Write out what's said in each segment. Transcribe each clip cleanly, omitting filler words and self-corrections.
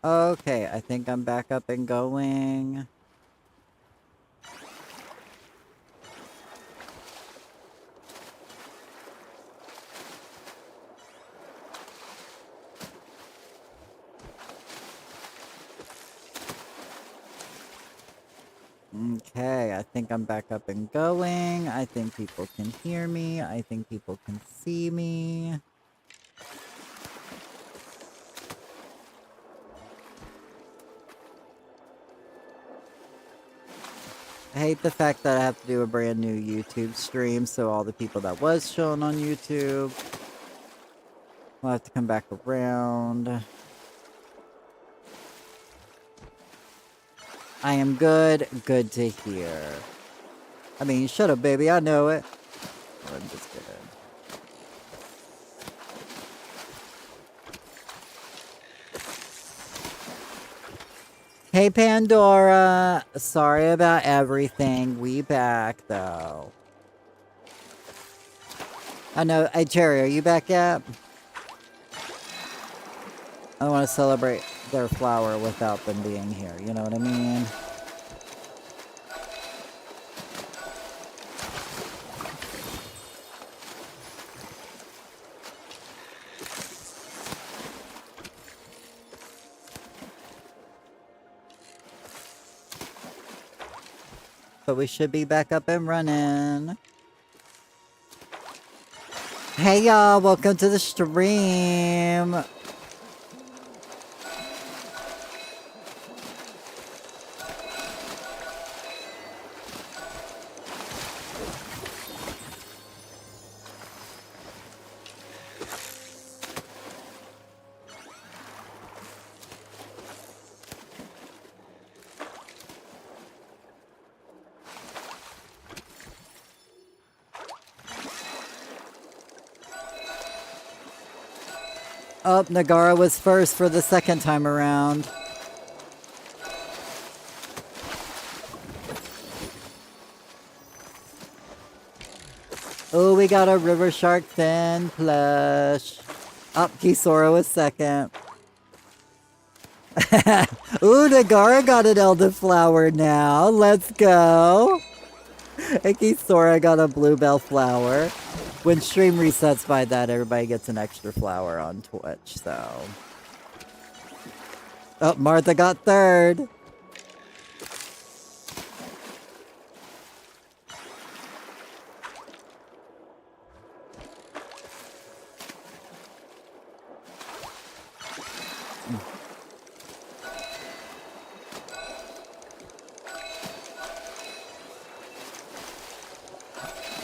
Okay, I think I'm back up and going. Okay, I think I'm back up and going. I think people can hear me. I think people can see me. I hate the fact that I have to do a brand new YouTube stream, so all the people that was shown on YouTube will have to come back around. I am good. Good to hear. I mean, shut up, baby. I know it. I'm just kidding. Hey, Pandora. Sorry about everything. We back, though. I know. Hey, Cherry, are you back yet? I want to celebrate their flower without them being here. You know what I mean? But we should be back up and running. Hey, y'all. Welcome to the stream. Oh, Nagara was first for the second time around. Oh, we got a River Shark Fin plush. Up, Kisora was second. Ooh, Nagara got an elderflower now. Let's go. And Kisora got a bluebell flower. When stream resets by that, everybody gets an extra flower on Twitch, so. Oh, Martha got third.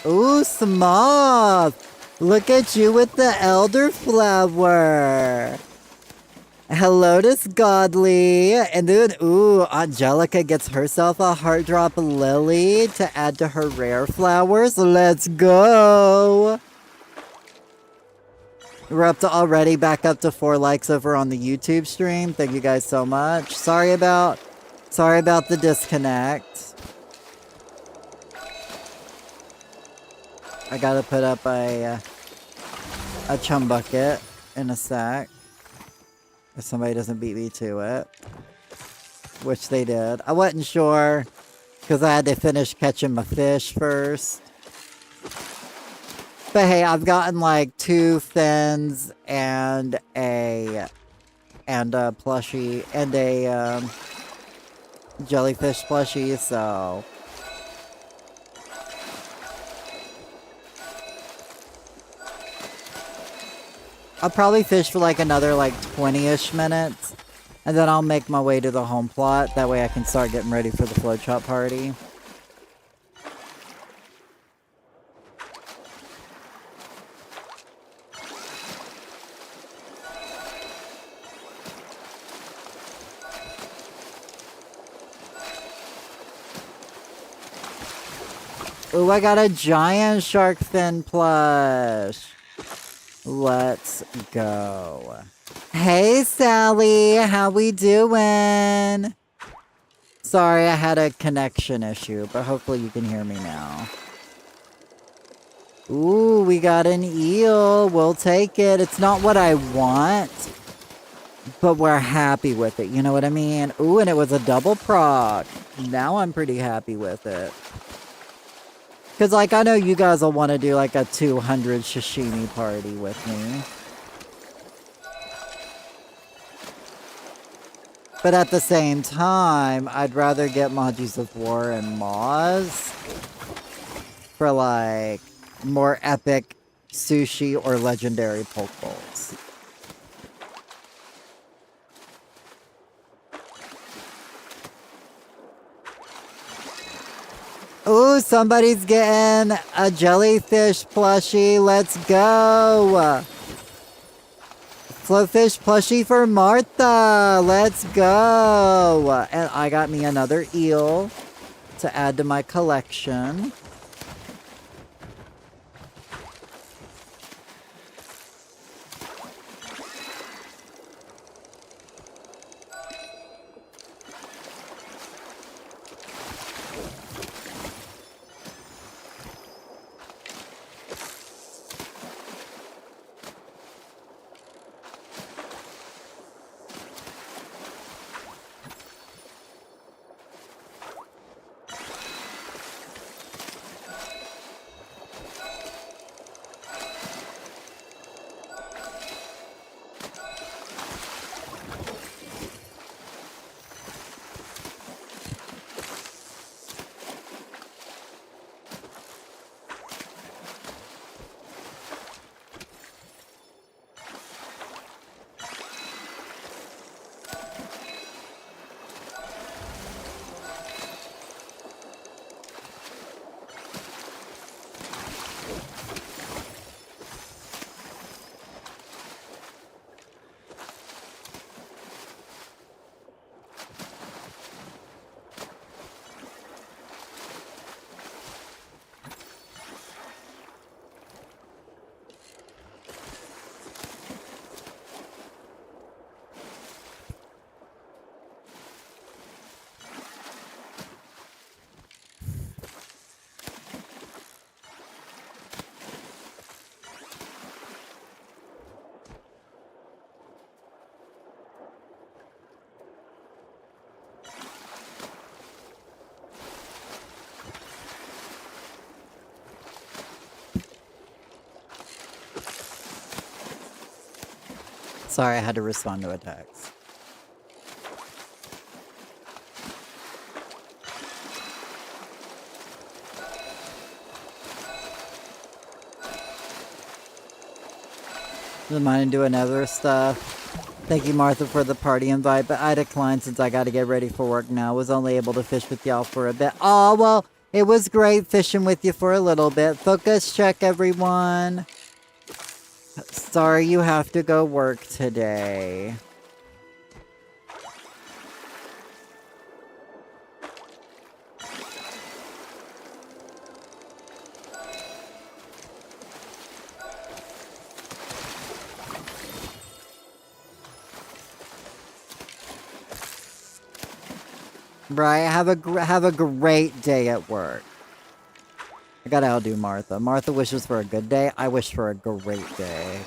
Ooh, Smoth! Look at you with the elderflower! Hello, this Godly! And then, ooh, Angelica gets herself a Heart Drop Lily to add to her rare flowers. Let's go! We're up to already back up to 4 likes over on the YouTube stream. Thank you guys so much. Sorry about the disconnect. I gotta put up a chum bucket in a sec. If somebody doesn't beat me to it. Which they did. I wasn't sure, because I had to finish catching my fish first. But hey, I've gotten like 2 fins and a plushie and a jellyfish plushie, so I'll probably fish for like another like 20-ish minutes, and then I'll make my way to the home plot. That way I can start getting ready for the float shop party. Ooh, I got a giant shark fin plush. Let's go. Hey, Sally. How we doing? Sorry, I had a connection issue, but hopefully you can hear me now. Ooh, we got an eel. We'll take it. It's not what I want, but we're happy with it. You know what I mean? Ooh, and it was a double proc. Now I'm pretty happy with it. Because, like, I know you guys will want to do, like, a 200 sashimi party with me. But at the same time, I'd rather get Maji's of War and Moz for, like, more epic sushi or legendary poke bowls. Ooh, somebody's getting a jellyfish plushie. Let's go. Flowfish plushie for Martha. Let's go. And I got me another eel to add to my collection. Sorry, I had to respond to a text. Doesn't mind doing other stuff. Thank you, Martha, for the party invite, but I declined since I gotta get ready for work now. Was only able to fish with y'all for a bit. Oh, well, it was great fishing with you for a little bit. Focus check, everyone. Sorry you have to go work today. Right, have a great day at work. I gotta outdo Martha. Martha wishes for a good day. I wish for a great day.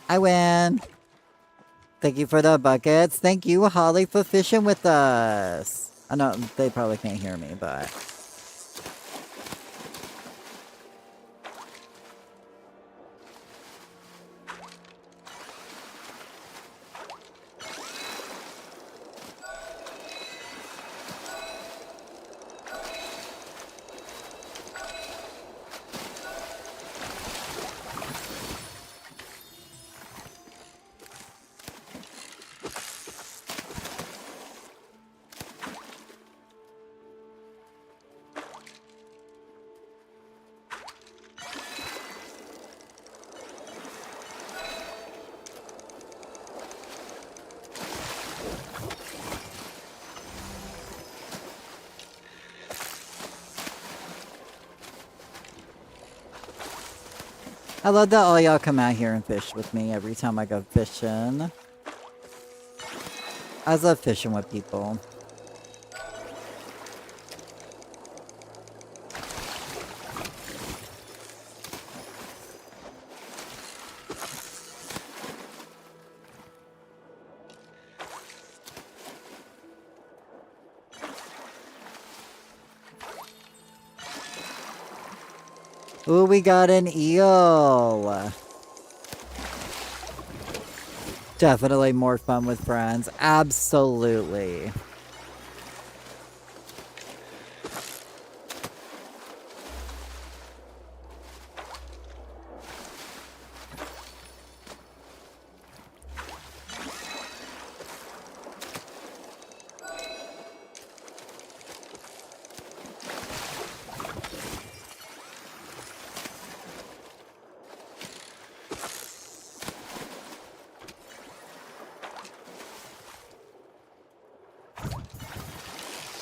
I win. Thank you for the buckets. Thank you, Holly, for fishing with us. I know they probably can't hear me, but... I love that all y'all come out here and fish with me every time I go fishing. I love fishing with people. Ooh, we got an eel. Definitely more fun with friends. Absolutely.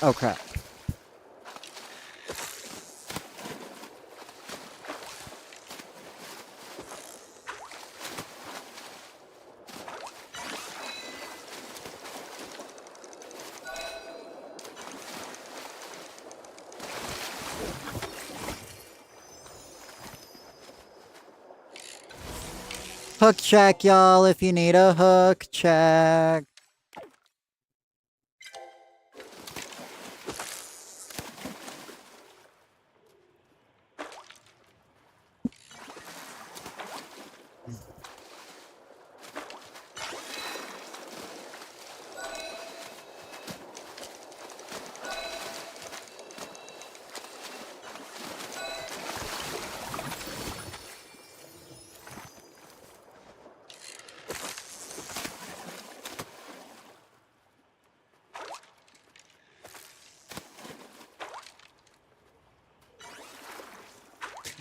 Okay. Hook check, y'all, if you need a hook check.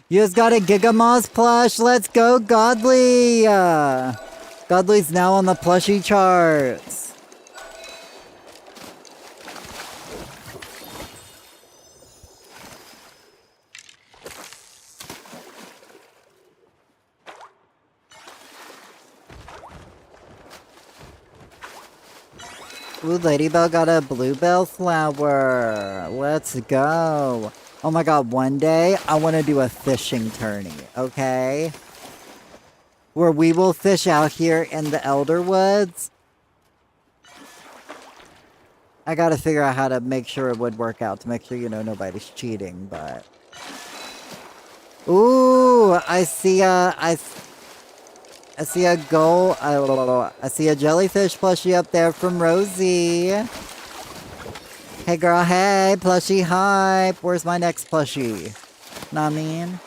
You just got a Gigamoss plush. Let's go, Godly. Godly's now on the plushie charts. Ooh, Ladybell got a bluebell flower. Let's go. Oh my god, one day I want to do a fishing tourney, okay? Where we will fish out here in the Elder Woods. I gotta figure out how to make sure it would work out to make sure, you know, nobody's cheating, but... Ooh, I see a gold, I see a jellyfish plushie up there from Rosie. Hey girl, hey, plushie hype. Where's my next plushie? Know what I mean?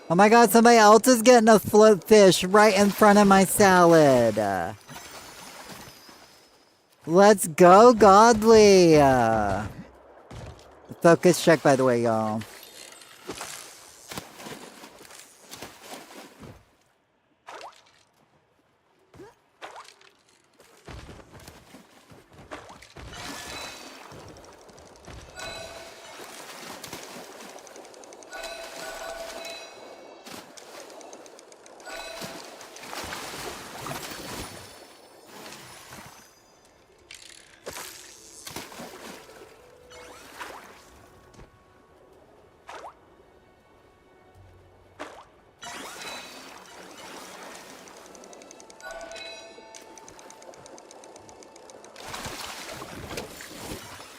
Oh my god, somebody else is getting a float fish right in front of my salad. Let's go, Godly. Focus check, by the way, y'all.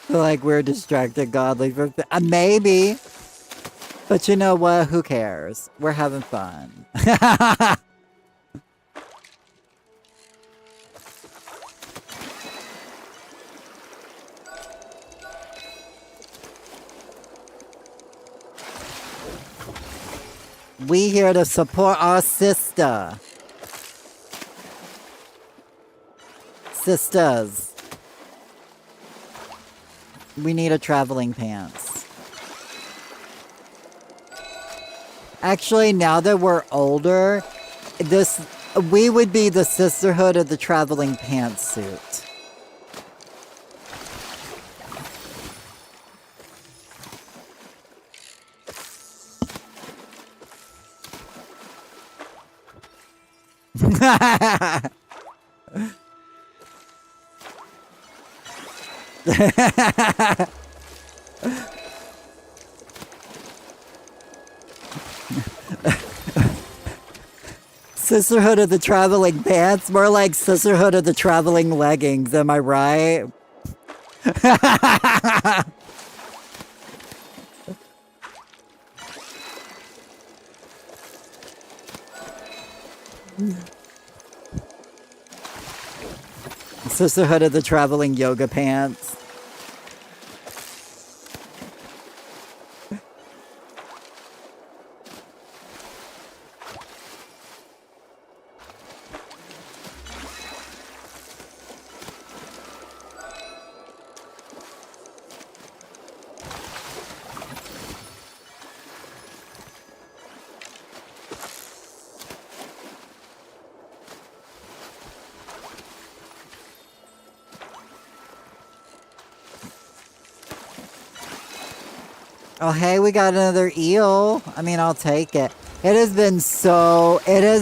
Like we're distracted godly. Maybe. But you know what? Who cares? We're having fun. We here to support our sister. Sisters. We need a traveling pants. Actually, now that we're older, we would be the sisterhood of the traveling pantsuit. Sisterhood of the traveling pants? More like sisterhood of the traveling leggings, am I right? Sisterhood of the traveling yoga pants. Oh, hey, we got another eel. I mean, I'll take it. It has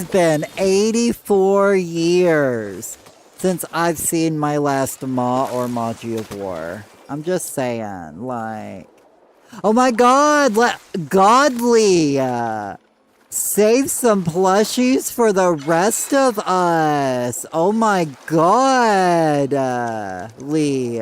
been 84 years since I've seen my last Maw or Maji of War. I'm just saying, like... Oh my god! Godly! Save some plushies for the rest of us! Oh my god! Lee.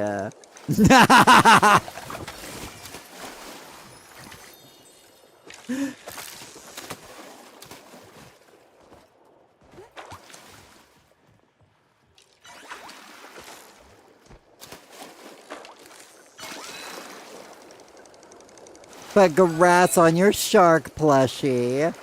But congrats on your shark plushie.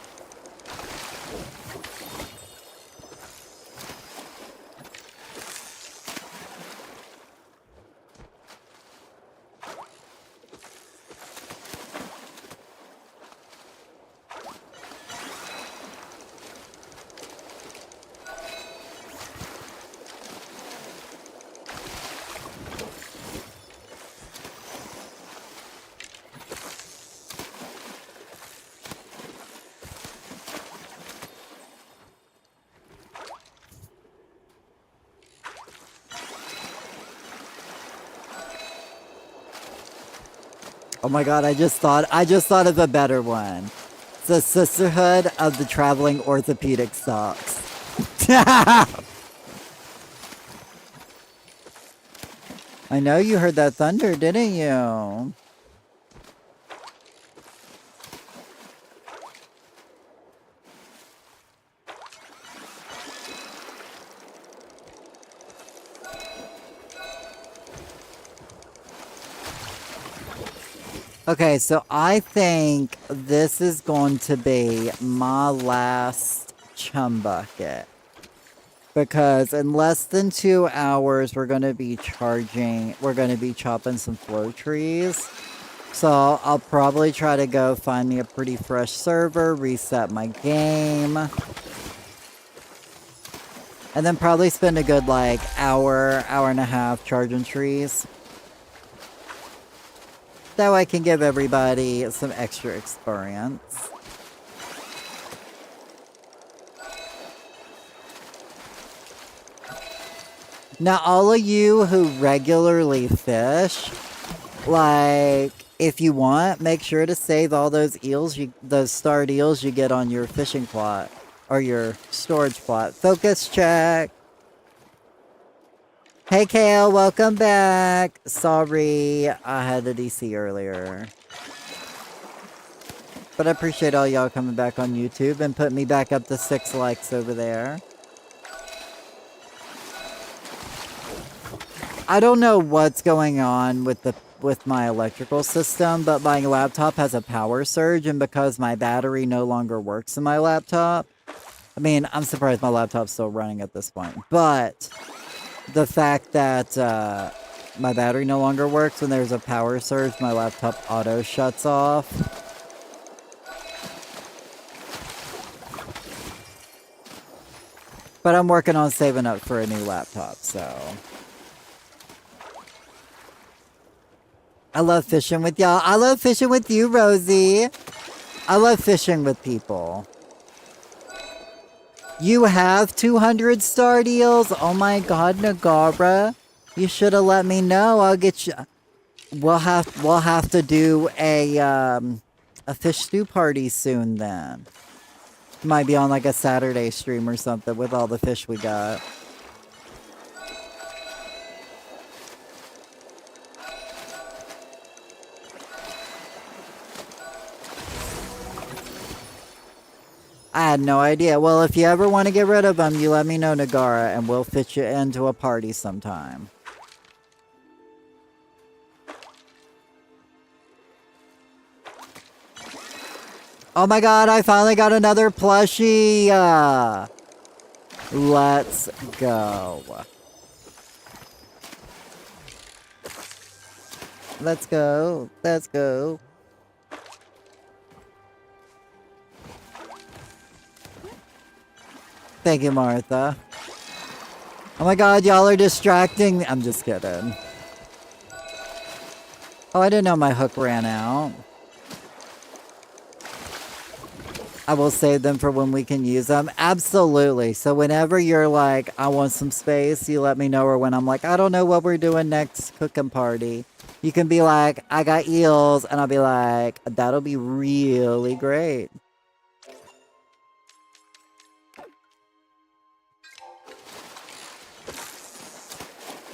Oh my god, I just thought of a better one. It's the Sisterhood of the Traveling Orthopedic Socks. I know you heard that thunder, didn't you? Okay, so I think this is going to be my last chum bucket. Because in less than 2 hours, we're going to be chopping some flow trees. So I'll probably try to go find me a pretty fresh server, reset my game. And then probably spend a good, like, hour and a half charging trees. That way I can give everybody some extra experience. Now, all of you who regularly fish, like, if you want, make sure to save all those those starred eels you get on your fishing plot, or your storage plot. Focus check. Hey Kale, welcome back. Sorry, I had the DC earlier. But I appreciate all y'all coming back on YouTube and putting me back up to 6 likes over there. I don't know what's going on with my electrical system, but my laptop has a power surge, and because my battery no longer works in my laptop, I mean, I'm surprised my laptop's still running at this point, but the fact that my battery no longer works when there's a power surge, my laptop auto shuts off. But I'm working on saving up for a new laptop, so. I love fishing with y'all. I love fishing with you, Rosie. I love fishing with people. You have 200 star deals? Oh my god, Nagara. You should have let me know. I'll get you. We'll have to do a fish stew party soon then. Might be on like a Saturday stream or something with all the fish we got. I had no idea. Well, if you ever want to get rid of them, you let me know, Nagara, and we'll fit you into a party sometime. Oh my god, I finally got another plushie! Let's go. Let's go. Let's go. Thank you, Martha. Oh my god, y'all are distracting me. I'm just kidding. Oh, I didn't know my hook ran out. I will save them for when we can use them. Absolutely. So whenever you're like, I want some space, you let me know. Or when I'm like, I don't know what we're doing next cooking party. You can be like, I got eels. And I'll be like, that'll be really great.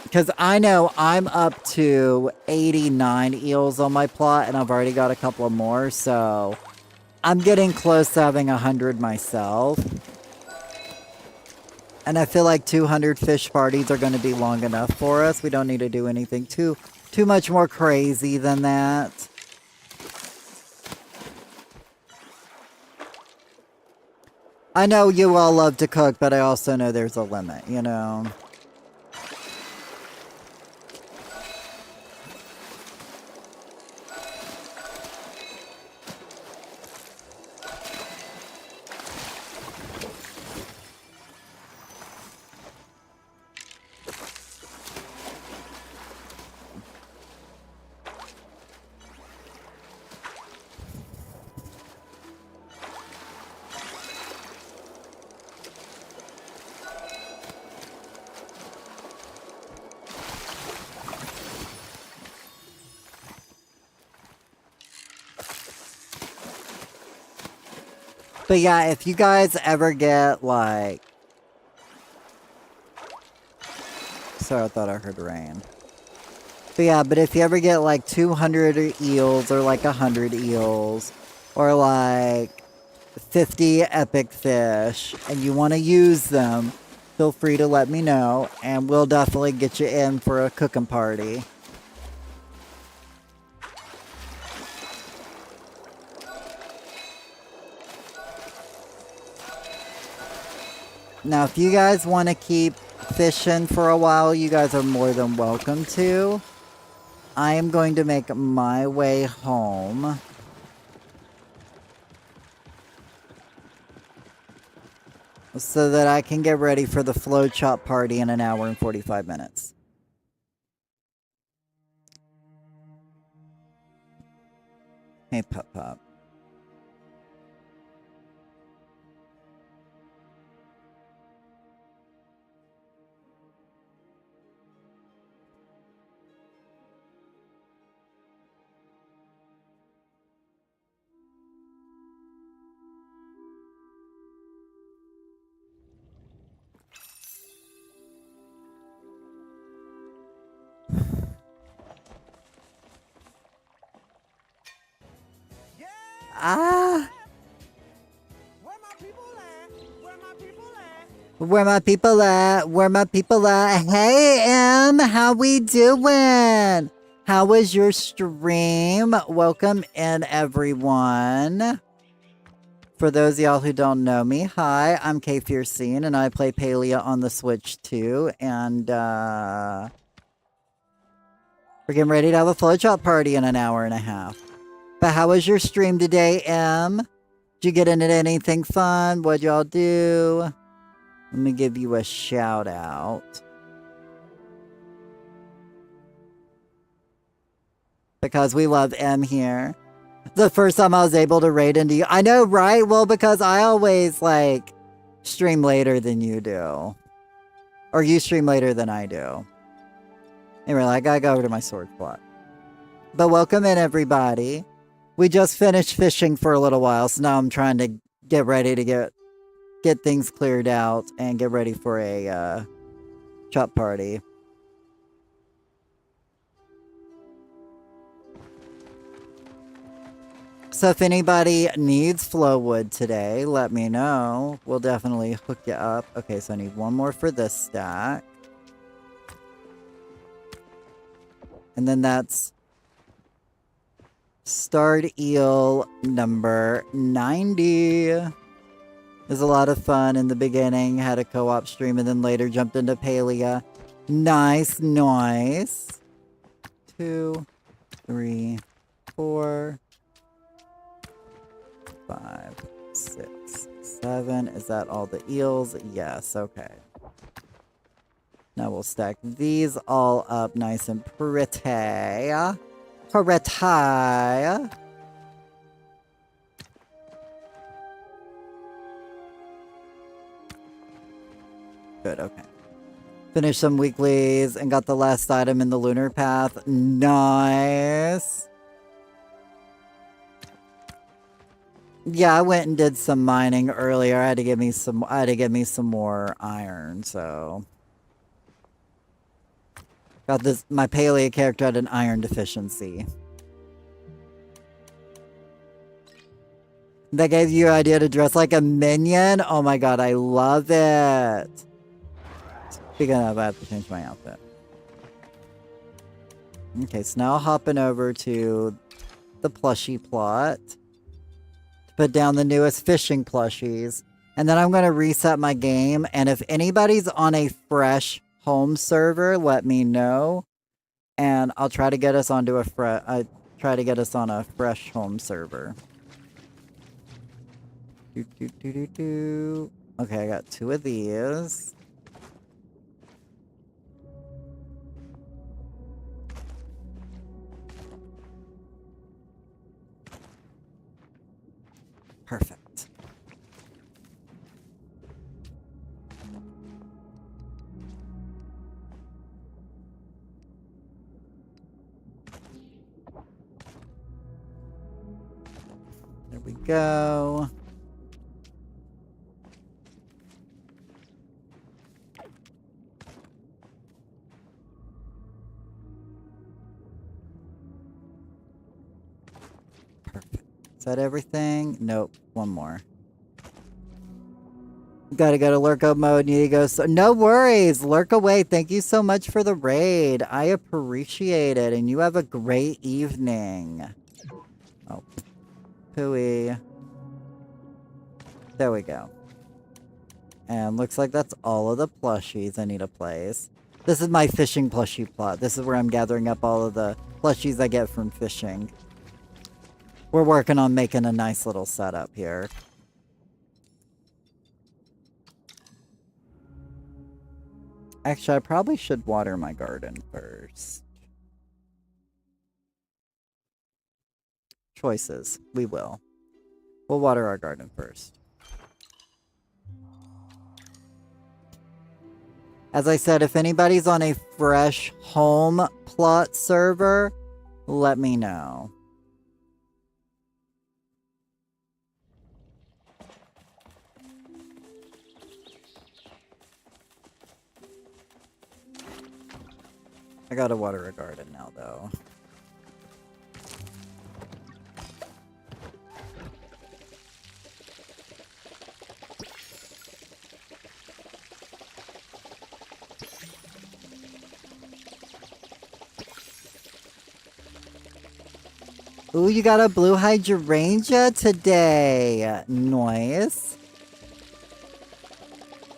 Because I know I'm up to 89 eels on my plot, and I've already got a couple more, so I'm getting close to having 100 myself. And I feel like 200 fish parties are going to be long enough for us. We don't need to do anything too much more crazy than that. I know you all love to cook, but I also know there's a limit, you know? But yeah, if you guys ever get like... Sorry, I thought I heard rain. But yeah, but if you ever get like 200 eels or like 100 eels or like 50 epic fish and you want to use them, feel free to let me know and we'll definitely get you in for a cooking party. Now, if you guys want to keep fishing for a while, you guys are more than welcome to. I am going to make my way home. So that I can get ready for the flow chop party in an hour and 45 minutes. Hey, Pup Pup. Ah. Where my people at? Where my people at? Where my people at? Where my people at? Hey, Em, how we doing? How was your stream? Welcome in, everyone. For those of y'all who don't know me, hi, I'm Kay Fiercine, and I play Palia on the Switch too, and we're getting ready to have a flow chop party in an hour and a half. But how was your stream today, Em? Did you get into anything fun? What'd y'all do? Let me give you a shout out. Because we love M here. The first time I was able to raid into you. I know, right? Well, because I always, like, stream later than you do. Or you stream later than I do. Anyway, I gotta go over to my sword plot. But welcome in, everybody. We just finished fishing for a little while, so now I'm trying to get ready to get things cleared out and get ready for a chop party. So if anybody needs flowwood today, let me know. We'll definitely hook you up. Okay, so I need one more for this stack. And then that's starred eel number 90. It was a lot of fun in the beginning. Had a co-op stream and then later jumped into Palia. Nice, nice. 2, 3, 4, 5, 6, 7. Is that all the eels? Yes, okay. Now we'll stack these all up nice and pretty. Pretty. Good, okay. Finished some weeklies and got the last item in the lunar path. Nice. Yeah, I went and did some mining earlier. I had to get me some more iron, so got this. My Palia character had an iron deficiency. That gave you an idea to dress like a minion? Oh my god, I love it. Speaking of, I have to change my outfit. Okay, so now hopping over to the plushie plot. Put down the newest fishing plushies. And then I'm going to reset my game. And if anybody's on a fresh home server, let me know. And I'll try to get us onto a fresh home server. Okay, I got 2 of these. Perfect. There we go. Perfect. Is that everything? Nope. One more. Gotta go to Lurko mode. Need to go. So no worries. Lurk away. Thank you so much for the raid. I appreciate it. And you have a great evening. Oh. Pooey. There we go. And looks like that's all of the plushies I need to place. This is my fishing plushie plot. This is where I'm gathering up all of the plushies I get from fishing. We're working on making a nice little setup here. Actually, I probably should water my garden first. Choices. We will. We'll water our garden first. As I said, if anybody's on a fresh home plot server, let me know. I gotta water a garden now, though. Ooh, you got a blue hydrangea today. Nice.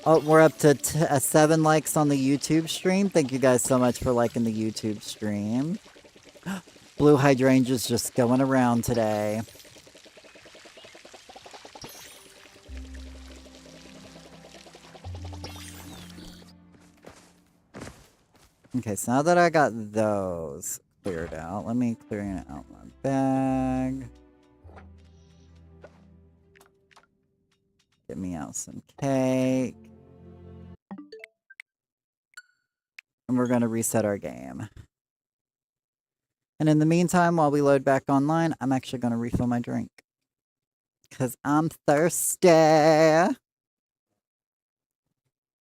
Oh, we're up to 7 likes on the YouTube stream. Thank you guys so much for liking the YouTube stream. Blue hydrangea's just going around today. Okay, so now that I got those cleared out, let me clear out my bag. Get me out some cake. And we're going to reset our game. And in the meantime, while we load back online, I'm actually going to refill my drink. Because I'm thirsty.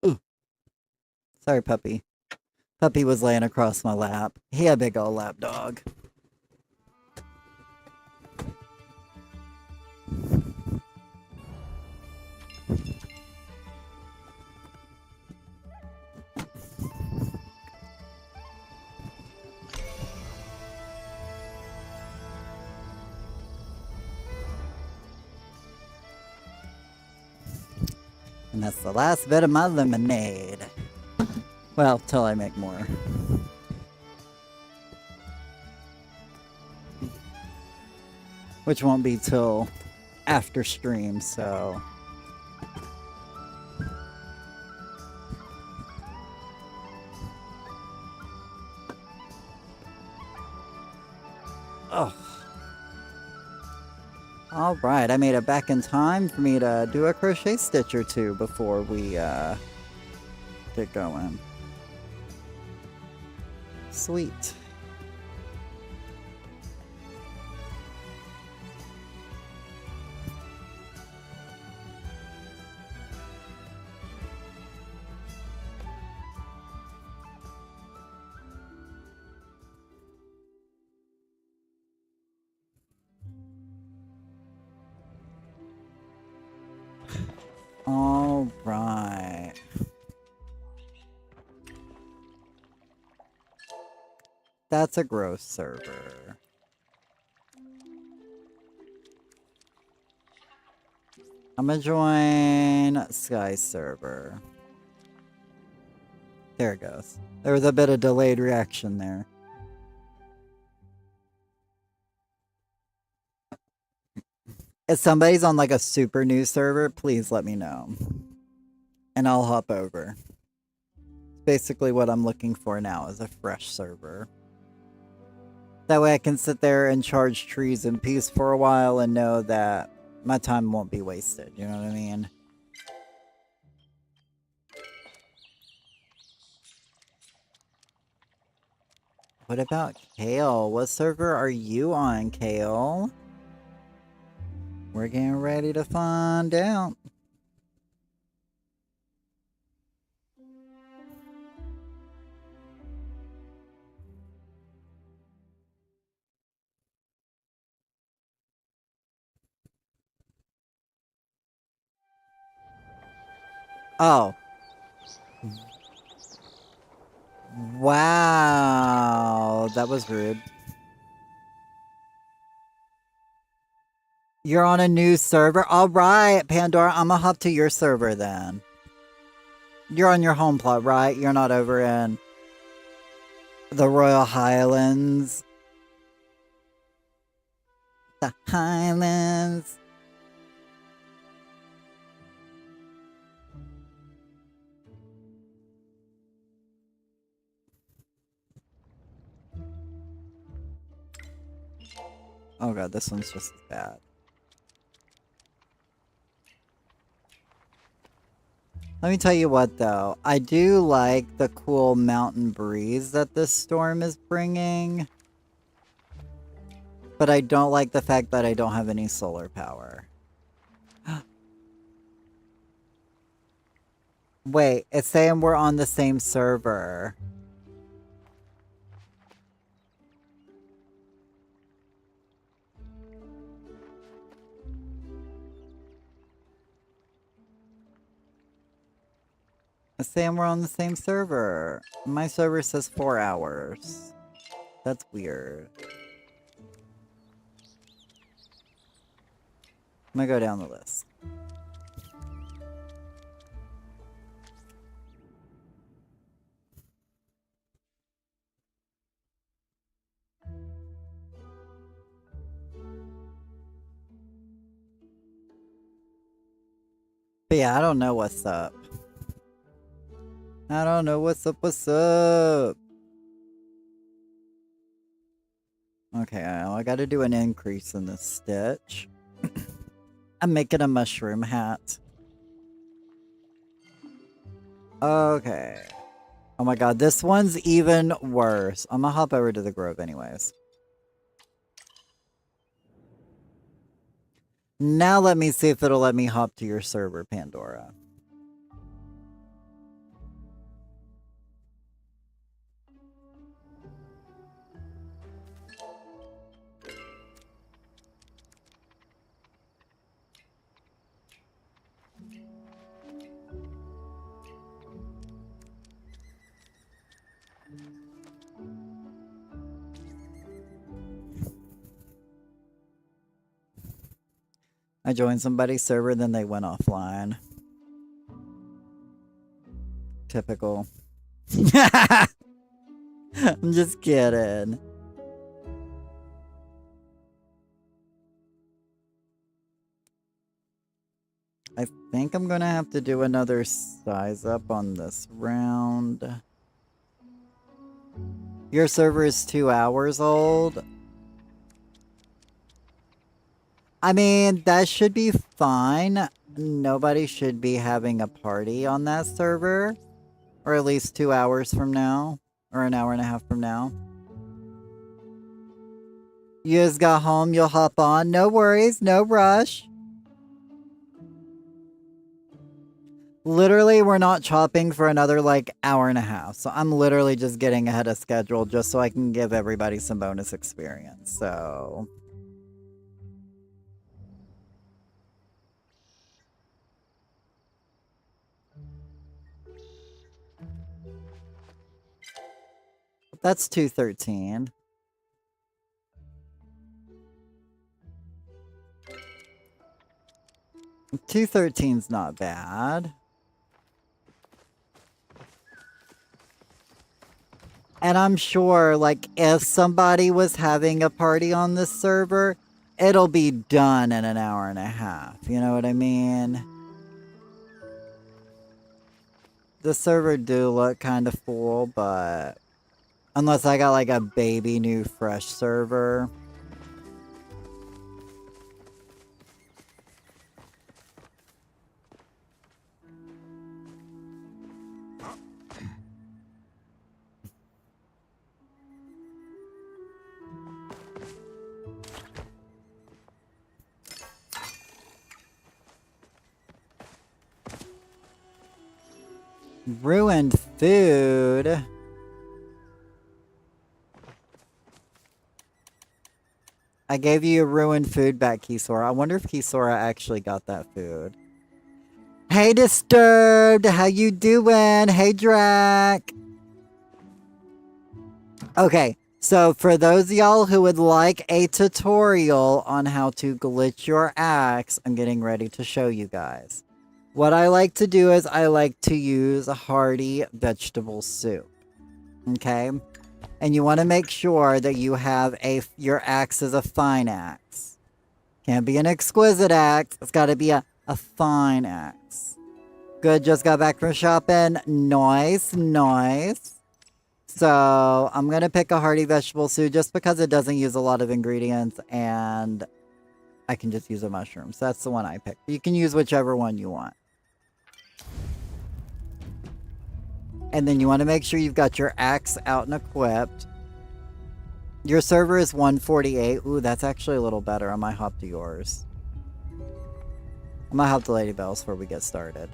Ooh. Sorry, puppy. Puppy was laying across my lap. He a big old lap dog. And that's the last bit of my lemonade. Well, till I make more. Which won't be till after stream, so... Oh. Alright, I made it back in time for me to do a crochet stitch or two before we get going. Sweet. All right. That's a gross server. I'm gonna join Sky server. There it goes. There was a bit of delayed reaction there. If somebody's on like a super new server, please let me know. And I'll hop over. Basically what I'm looking for now is a fresh server. That way I can sit there and charge trees in peace for a while and know that my time won't be wasted, you know what I mean? What about Kale? What server are you on, Kale? We're getting ready to find out. Oh. Wow. That was rude. You're on a new server? Alright, Pandora, I'm gonna hop to your server then. You're on your home plot, right? You're not over in the Royal Highlands. The Highlands. Oh god, this one's just as bad. Let me tell you what though, I do like the cool mountain breeze that this storm is bringing. But I don't like the fact that I don't have any solar power. Wait, it's saying we're on the same server. It's saying we're on the same server. My server says 4 hours. That's weird. gonna go down the list. But yeah, I don't know what's up. I don't know what's up. Okay, I gotta do an increase in the stitch. I'm making a mushroom hat. Okay. Oh my god, this one's even worse. I'm gonna hop over to the Grove anyways. Now let me see if it'll let me hop to your server, Pandora. I joined somebody's server, then they went offline. Typical. I'm just kidding. I think I'm gonna have to do another size up on this round. Your server is 2 hours old. I mean, that should be fine. Nobody should be having a party on that server. Or at least 2 hours from now. Or an hour and a half from now. You just got home, you'll hop on. No worries, no rush. Literally, we're not chopping for another, like, hour and a half. So I'm literally just getting ahead of schedule just so I can give everybody some bonus experience. So... That's 213. $213's not bad. And I'm sure, like, if somebody was having a party on this server, it'll be done in an hour and a half. You know what I mean? The server do look kind of full, but... Unless I got, like, a baby new fresh server. Ruined food. I gave you ruined food back, Kisora. I wonder if Kisora actually got that food. Hey, Disturbed! How you doing? Hey, Drac! Okay, so for those of y'all who would like a tutorial on how to glitch your axe, I'm getting ready to show you guys. What I like to do is I like to use a hearty vegetable soup. Okay? And you want to make sure that you have your axe is a fine axe. Can't be an exquisite axe. It's got to be a fine axe. Good, just got back from shopping. Nice, nice. So, I'm going to pick a hearty vegetable soup just because it doesn't use a lot of ingredients and I can just use a mushroom. So that's the one I picked. You can use whichever one you want. And then you want to make sure you've got your axe out and equipped. Your server is 148. Ooh, that's actually a little better. I might hop to yours. I might hop to Lady Bells before we get started.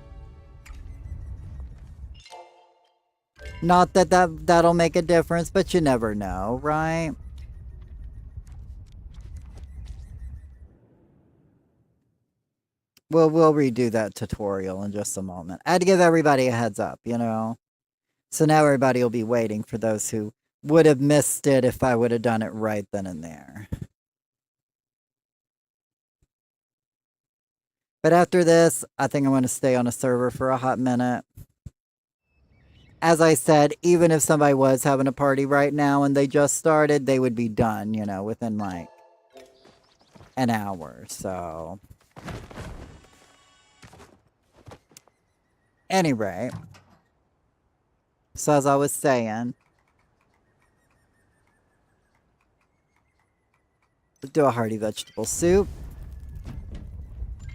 Not that that'll make a difference, but you never know, right? We'll redo that tutorial in just a moment. I had to give everybody a heads up, you know? So now everybody will be waiting for those who would have missed it if I would have done it right then and there. But after this, I think I'm going to stay on a server for a hot minute. As I said, even if somebody was having a party right now and they just started, they would be done, you know, within like an hour. So, anyway, so as I was saying, do a hearty vegetable soup.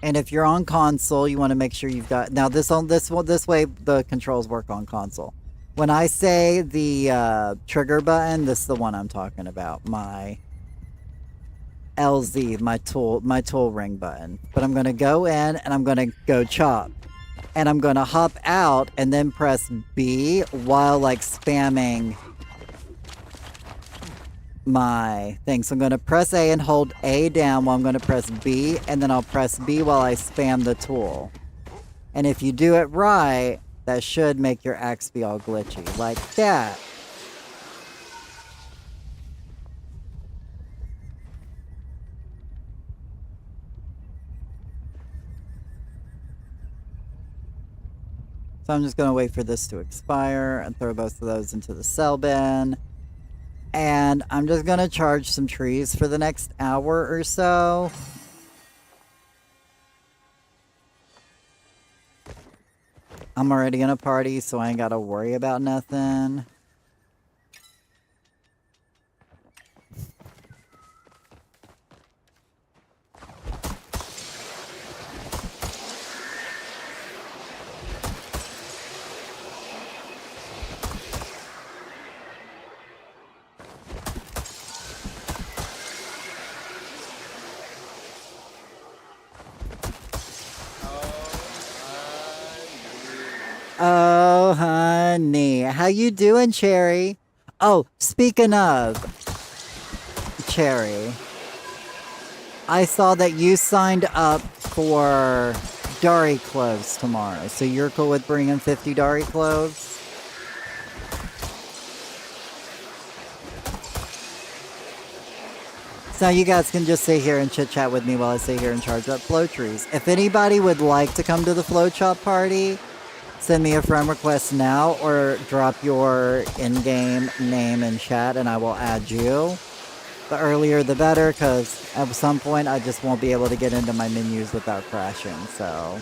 And if you're on console, you want to make sure you've got now this way the controls work on console. When I say the trigger button, this is the one I'm talking about. My LZ, my tool ring button. But I'm gonna go in and I'm gonna go chop. And I'm gonna hop out and then press B while like spamming my thing. So I'm going to press A and hold A down while I'm going to press B, and then I'll press B while I spam the tool. And if you do it right, that should make your axe be all glitchy, like that. So I'm just going to wait for this to expire and throw both of those into the sell bin. And I'm just going to charge some trees for the next hour or so. I'm already in a party, so I ain't got to worry about nothing. Oh, honey. How you doing, Cherry? Oh, speaking of Cherry, I saw that you signed up for Dari cloves tomorrow. So you're cool with bringing 50 Dari cloves? So you guys can just sit here and chit chat with me while I sit here and charge up flow trees. If anybody would like to come to the flow chop party, send me a friend request now or drop your in-game name in chat and I will add you. The earlier the better, because at some point I just won't be able to get into my menus without crashing, so.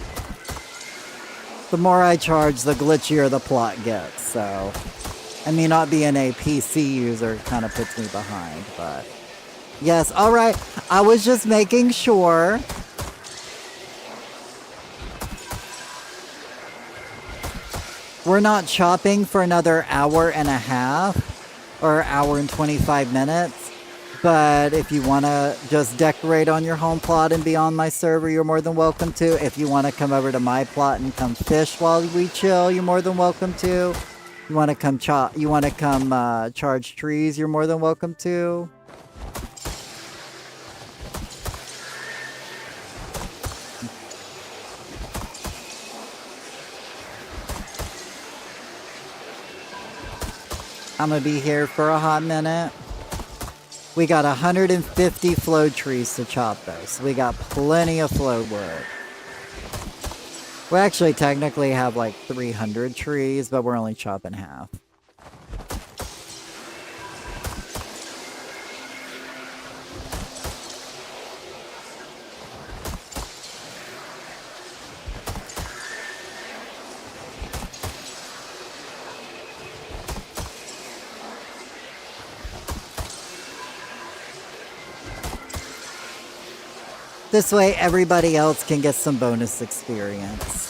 The more I charge, the glitchier the plot gets, so. I mean, not being a PC user kind of puts me behind, but. Yes, alright. I was just making sure. We're not chopping for another hour and a half or hour and 25 minutes. But if you want to just decorate on your home plot and be on my server, you're more than welcome to. If you want to come over to my plot and come fish while we chill, you're more than welcome to. You want to come charge trees, you're more than welcome to. I'm going to be here for a hot minute. We got 150 flow trees to chop though, so we got plenty of flow wood. We actually technically have like 300 trees, but we're only chopping half. This way everybody else can get some bonus experience.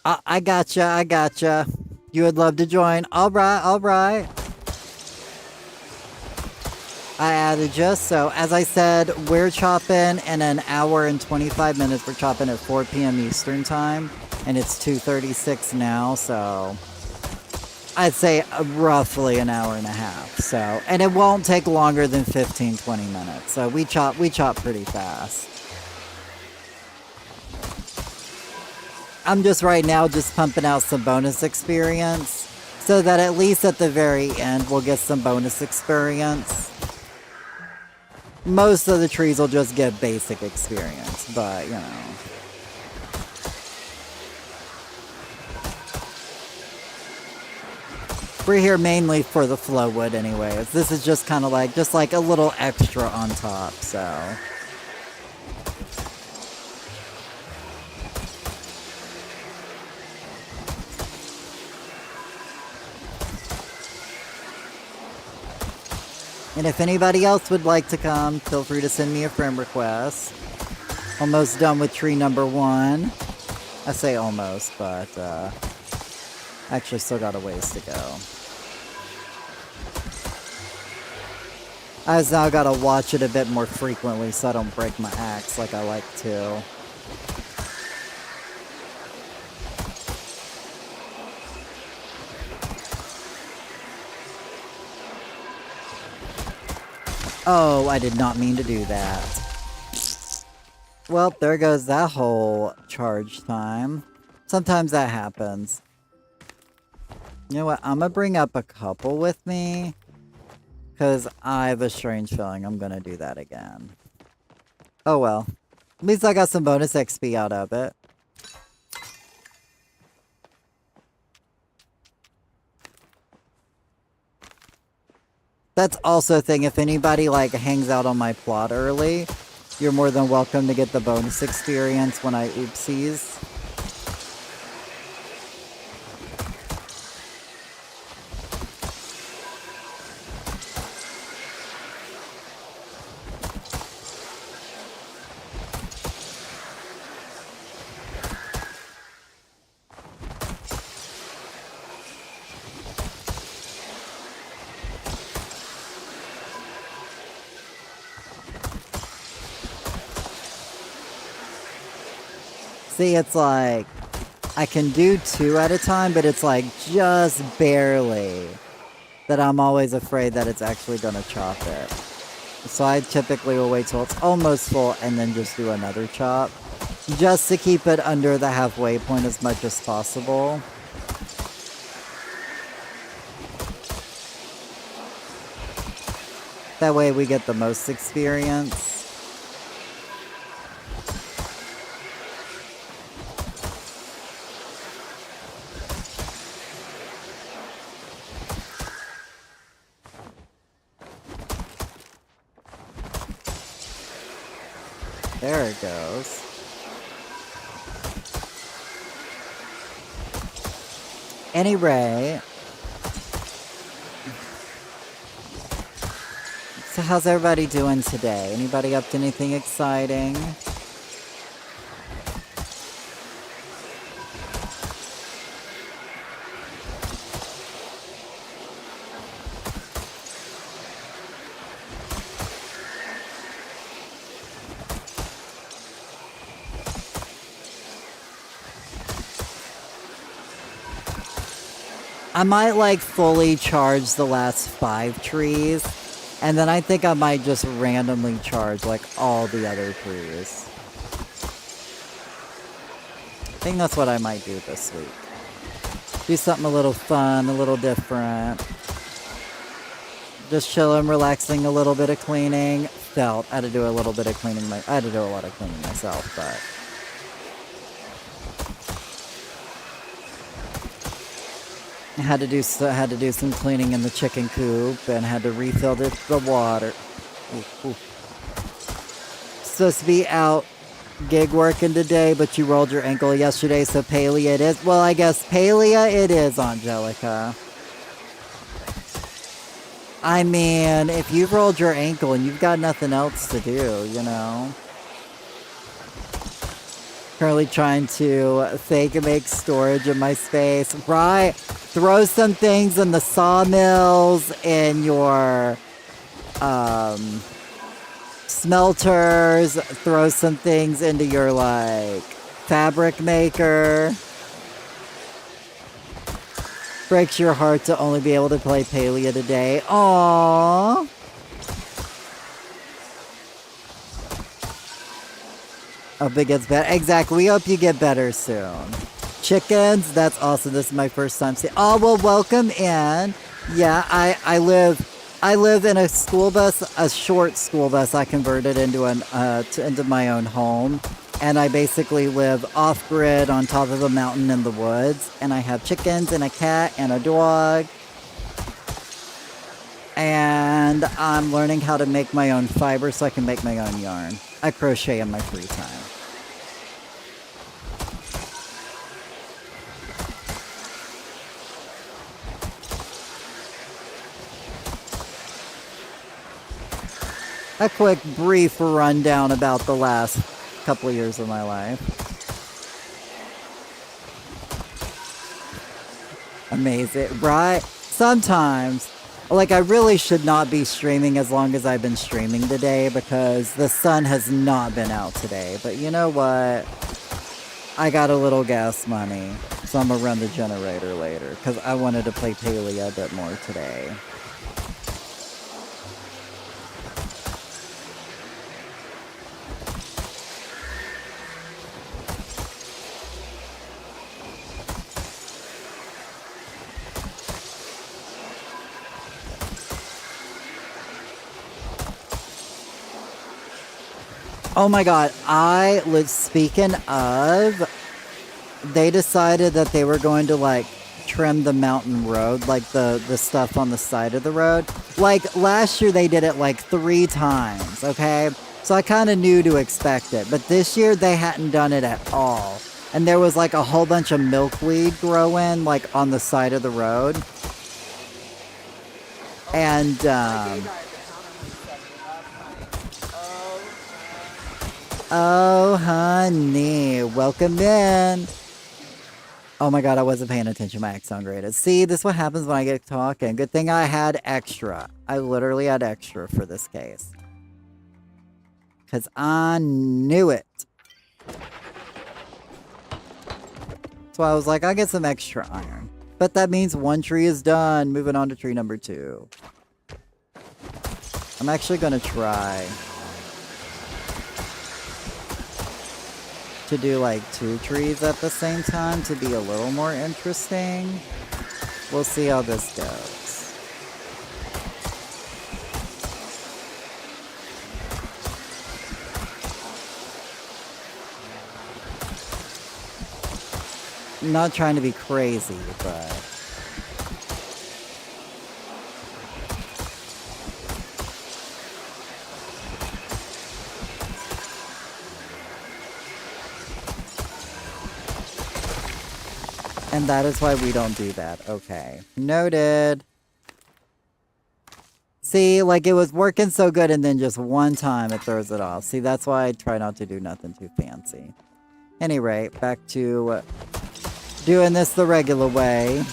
I gotcha, I gotcha. You would love to join. Alright, alright. I added you. So, as I said, we're chopping in an hour and 25 minutes. We're chopping at 4 p.m. Eastern Time. And it's 2:36 now, so I'd say roughly an hour and a half. So, and it won't take longer than 15-20 minutes. So we chop pretty fast. I'm just right now just pumping out some bonus experience so that at least at the very end we'll get some bonus experience. Most of the trees will just get basic experience, but you know. We're here mainly for the Flowwood anyways. This is just kind of like, just like a little extra on top, so. And if anybody else would like to come, feel free to send me a friend request. Almost done with tree number 1. I say almost, but actually still got a ways to go. I've now gotta watch it a bit more frequently so I don't break my axe like I like to. Oh, I did not mean to do that. Well, there goes that whole charge time. Sometimes that happens. You know what? I'm gonna bring up a couple with me. Because I have a strange feeling I'm gonna do that again. Oh well. At least I got some bonus XP out of it. That's also a thing, if anybody like hangs out on my plot early, you're more than welcome to get the bonus experience when I oopsies. See, it's like, I can do 2 at a time, but it's like just barely that I'm always afraid that it's actually gonna chop it. So I typically will wait till it's almost full and then just do another chop. Just to keep it under the halfway point as much as possible. That way we get the most experience. There it goes. Anyway. So how's everybody doing today? Anybody up to anything exciting? I might like fully charge the last 5 trees, and then I think I might just randomly charge like all the other trees. I think that's what I might do this week. Do something a little fun, a little different. Just chilling, relaxing, a little bit of cleaning. I had to do a little bit of cleaning. I had to do a lot of cleaning myself, but. I had to do some cleaning in the chicken coop and had to refill the water. Ooh, ooh. Supposed to be out gig working today, but you rolled your ankle yesterday, so Palea it is. Well, I guess Palea it is, Angelica. I mean, if you've rolled your ankle and you've got nothing else to do, you know. Currently trying to fake and make storage in my space. Right. Throw some things in the sawmills, in your smelters. Throw some things into your, like, fabric maker. Breaks your heart to only be able to play Palia today. Aww. Hope it gets better. Exactly. We hope you get better soon. Chickens. That's awesome. This is my first time seeing. Oh, well, welcome in. Yeah, I live in a school bus, a short school bus. I converted into into my own home. And I basically live off-grid on top of a mountain in the woods. And I have chickens and a cat and a dog. And I'm learning how to make my own fiber so I can make my own yarn. I crochet in my free time. A quick brief rundown about the last couple of years of my life. Amazing, right? Sometimes, like, I really should not be streaming as long as I've been streaming today because the sun has not been out today. But you know what? I got a little gas money, so I'm gonna run the generator later because I wanted to play Palia a bit more today. Oh my god, speaking of, they decided that they were going to, like, trim the mountain road, like the stuff on the side of the road. Like, last year they did it like 3 times, okay? So I kind of knew to expect it, but this year they hadn't done it at all. And there was like a whole bunch of milkweed growing, like, on the side of the road. And, oh, honey, welcome in. Oh my god, I wasn't paying attention. My ex downgraded. See, this is what happens when I get talking. Good thing I had extra. I literally had extra for this case. Because I knew it. So I was like, I'll get some extra iron. But that means one tree is done. Moving on to tree number 2. I'm actually going to try to do like 2 trees at the same time to be a little more interesting. We'll see how this goes. I'm not trying to be crazy, but and that is why we don't do that. Okay. Noted. See, like, it was working so good and then just one time it throws it off. See, that's why I try not to do nothing too fancy. Anyway, back to doing this the regular way.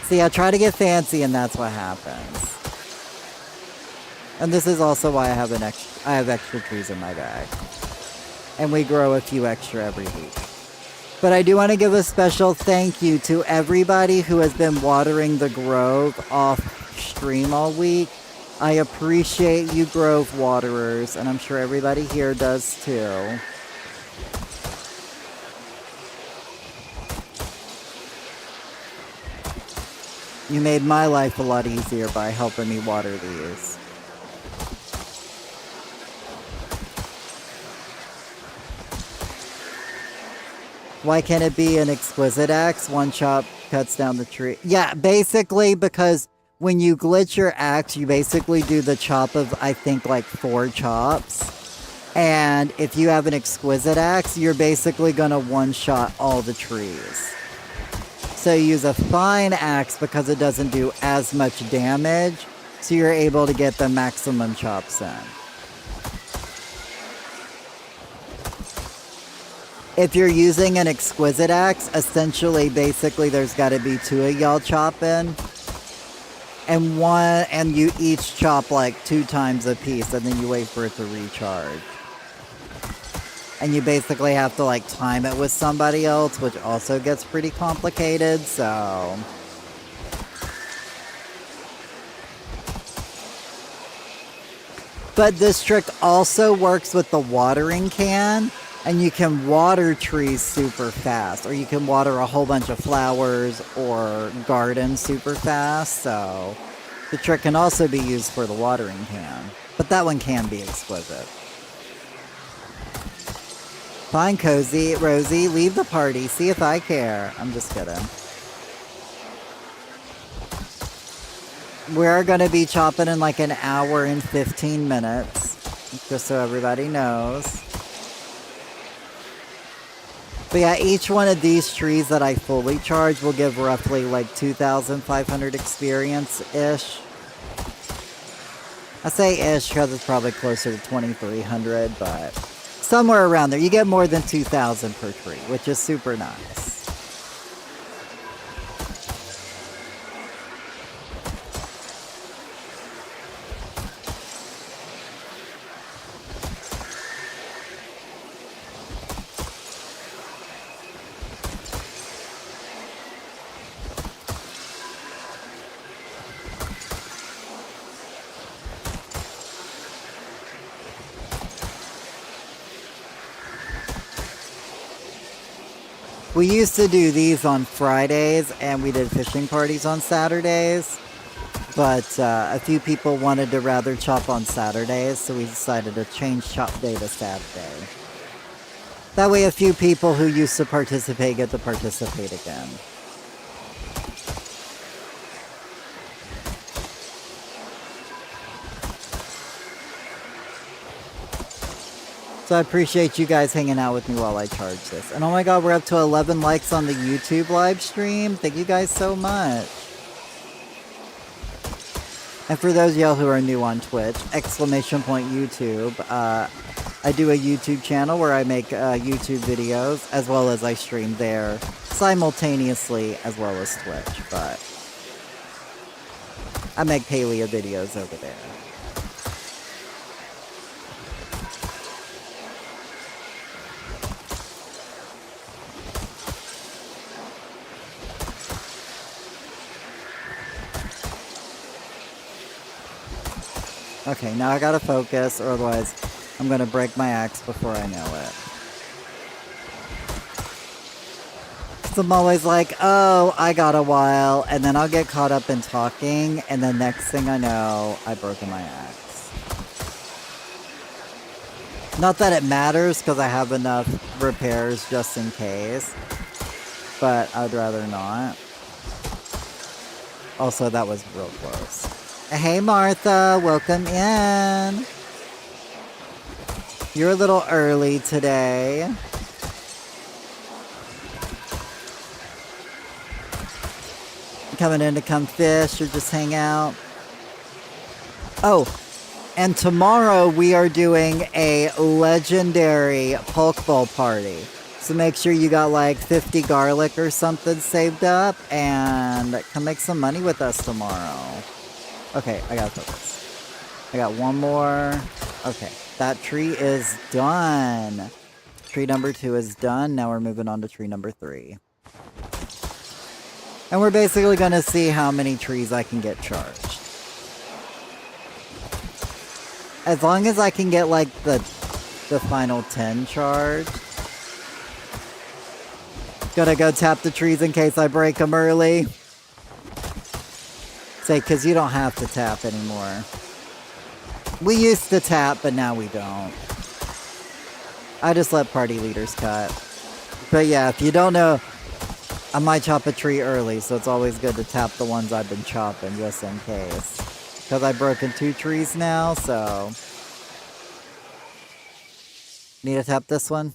See, I try to get fancy and that's what happens. And this is also why I have extra trees in my bag. And we grow a few extra every week. But I do want to give a special thank you to everybody who has been watering the Grove off stream all week. I appreciate you Grove waterers, and I'm sure everybody here does too. You made my life a lot easier by helping me water these. Why can't it be an exquisite axe? One chop cuts down the tree. Yeah, basically because when you glitch your axe, you basically do the chop of, I think, like 4 chops. And if you have an exquisite axe, you're basically gonna one-shot all the trees. So you use a fine axe because it doesn't do as much damage, so you're able to get the maximum chops in. if you're using an exquisite axe, essentially, basically, there's got to be 2 of y'all chopping, and you each chop like 2 times a piece, and then you wait for it to recharge. And you basically have to like time it with somebody else, which also gets pretty complicated, so. But this trick also works with the watering can, and you can water trees super fast, or you can water a whole bunch of flowers or gardens super fast, so the trick can also be used for the watering can. But that one can be exquisite. Fine, Cozy. Rosie, leave the party. See if I care. I'm just kidding. We're going to be chopping in like an hour and 15 minutes. Just so everybody knows. But yeah, each one of these trees that I fully charge will give roughly like 2,500 experience-ish. I say ish because it's probably closer to 2,300, but somewhere around there. You get more than 2,000 per tree, which is super nice. We used to do these on Fridays, and we did fishing parties on Saturdays. But a few people wanted to rather chop on Saturdays, so we decided to change chop day to Saturday. That way a few people who used to participate get to participate again. So I appreciate you guys hanging out with me while I charge this. And oh my god, we're up to 11 likes on the YouTube live stream. Thank you guys so much. And for those of y'all who are new on Twitch, !YouTube. I do a YouTube channel where I make YouTube videos, as well as I stream there simultaneously, as well as Twitch. But I make paleo videos over there. Okay, now I gotta focus, or otherwise I'm gonna break my axe before I know it. So I'm always like, oh, I got a while, and then I'll get caught up in talking, and then next thing I know, I've broken my axe. Not that it matters, because I have enough repairs just in case, but I'd rather not. Also, that was real close. Hey Martha, welcome in. You're a little early today. Coming in to come fish or just hang out. Oh, and tomorrow we are doing a legendary Polk Bowl party. So make sure you got like 50 garlic or something saved up and come make some money with us tomorrow. Okay, I gotta focus. I got one more. Okay, that tree is done. Tree number 2 is done. Now we're moving on to tree number 3. And we're basically gonna see how many trees I can get charged. As long as I can get like the final 10 charged. Gotta go tap the trees in case I break them early. Say, because you don't have to tap anymore. We used to tap, but now we don't. I just let party leaders cut. But yeah, if you don't know, I might chop a tree early, so it's always good to tap the ones I've been chopping, just in case. Because I've broken 2 trees now, so... Need to tap this one?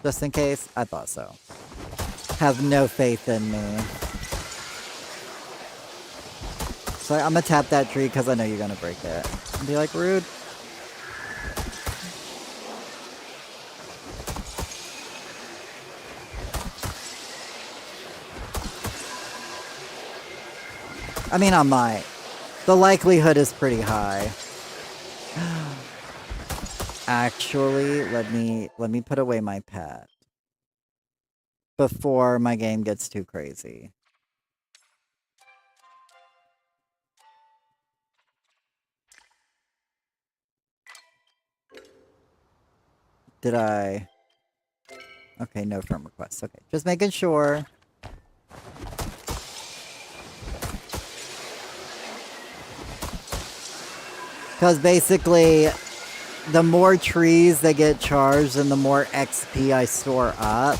Just in case? I thought so. Have no faith in me. So I'm gonna tap that tree because I know you're gonna break it. And be like, rude. I mean, I might. The likelihood is pretty high. Actually, let me put away my pet before my game gets too crazy. Did I? Okay, no friend requests. Okay, just making sure. Because basically, the more trees that get charged and the more XP I store up,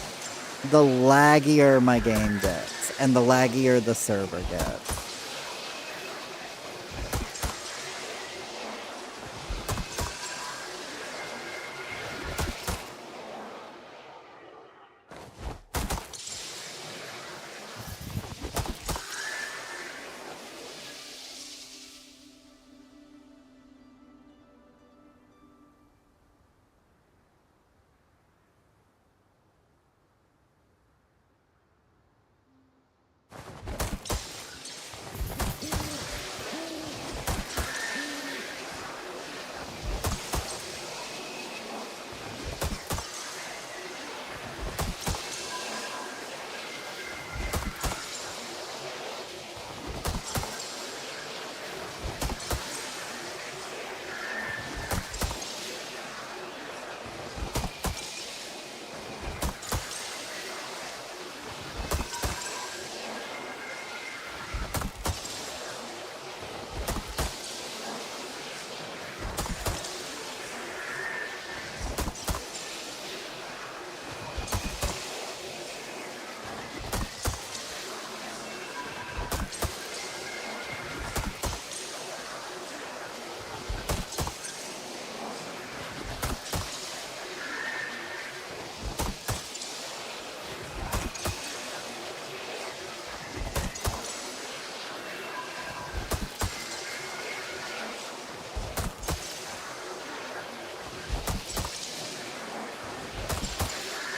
the laggier my game gets, and the laggier the server gets.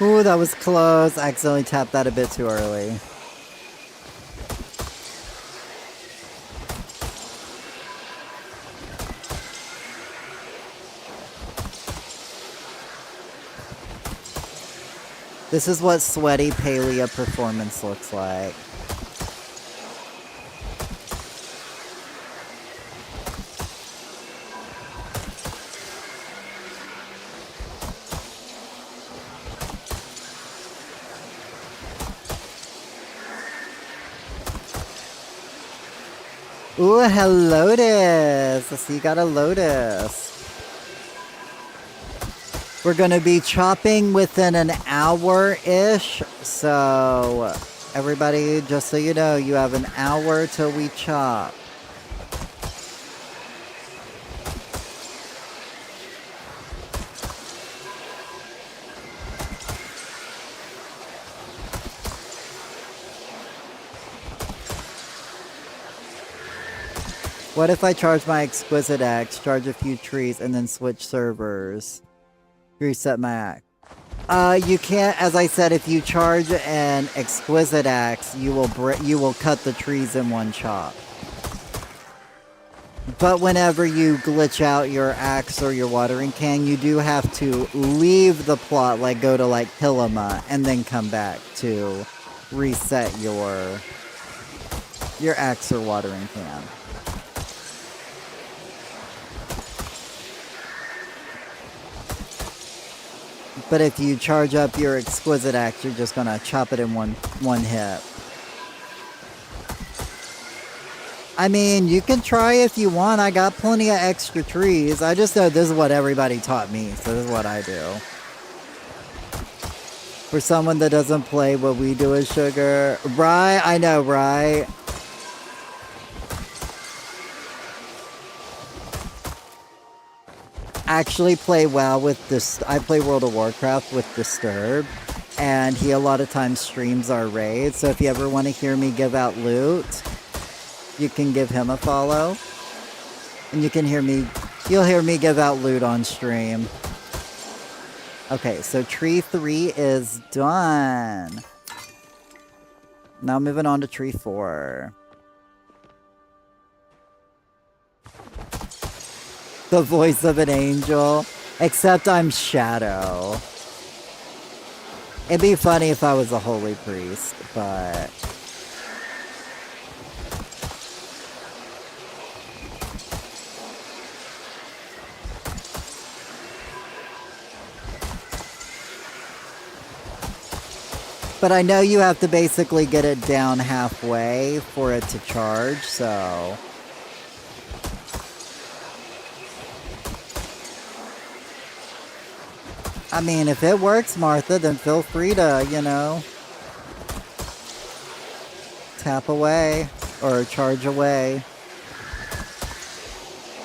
Ooh, that was close. I accidentally tapped that a bit too early. This is what sweaty Palia performance looks like. Ooh, a Lotus! I see you got a Lotus. We're gonna be chopping within an hour-ish, so everybody, just so you know, you have an hour till we chop. What if I charge my Exquisite Axe, charge a few trees, and then switch servers? Reset my axe. You can't, as I said, if you charge an Exquisite Axe, you will cut the trees in one chop. But whenever you glitch out your axe or your watering can, you do have to leave the plot, like go to like Hilama, and then come back to reset your axe or watering can. But if you charge up your Exquisite Axe, you're just gonna chop it in one hit. I mean, you can try if you want. I got plenty of extra trees. I just know this is what everybody taught me, so this is what I do. For someone that doesn't play what we do as Sugar. Right, I know, right? Actually play well with this. I play World of Warcraft with Disturb, and he a lot of times streams our raids, so if you ever want to hear me give out loot, you can give him a follow, and you'll hear me give out loot on stream. Okay, so tree 3 is done. Now moving on to tree 4. The voice of an angel. Except I'm Shadow. It'd be funny if I was a holy priest, but... But I know you have to basically get it down halfway for it to charge, so... I mean, if it works, Martha, then feel free to, you know... tap away, or charge away.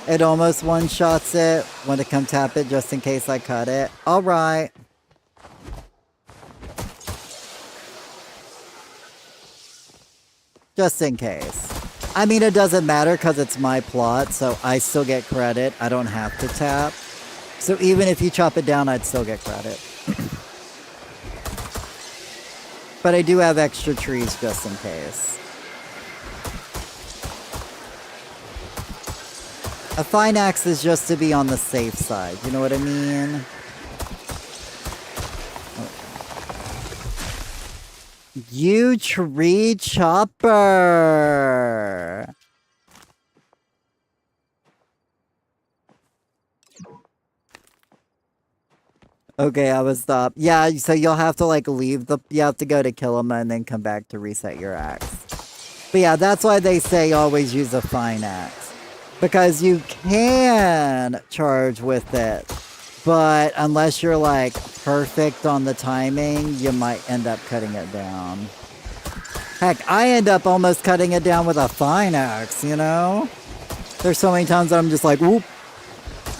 It almost one-shots it. Want to come tap it just in case I cut it? Alright. Just in case. I mean, it doesn't matter because it's my plot, so I still get credit. I don't have to tap. So even if you chop it down, I'd still get credit. But I do have extra trees just in case. A fine axe is just to be on the safe side. You know what I mean? You tree chopper! Okay, I will stop. Yeah, so you'll have to like leave the... You have to go to Kilima and then come back to reset your axe. But yeah, that's why they say always use a fine axe. Because you can charge with it. But unless you're like perfect on the timing, you might end up cutting it down. Heck, I end up almost cutting it down with a fine axe, you know? There's so many times that I'm just like, whoop,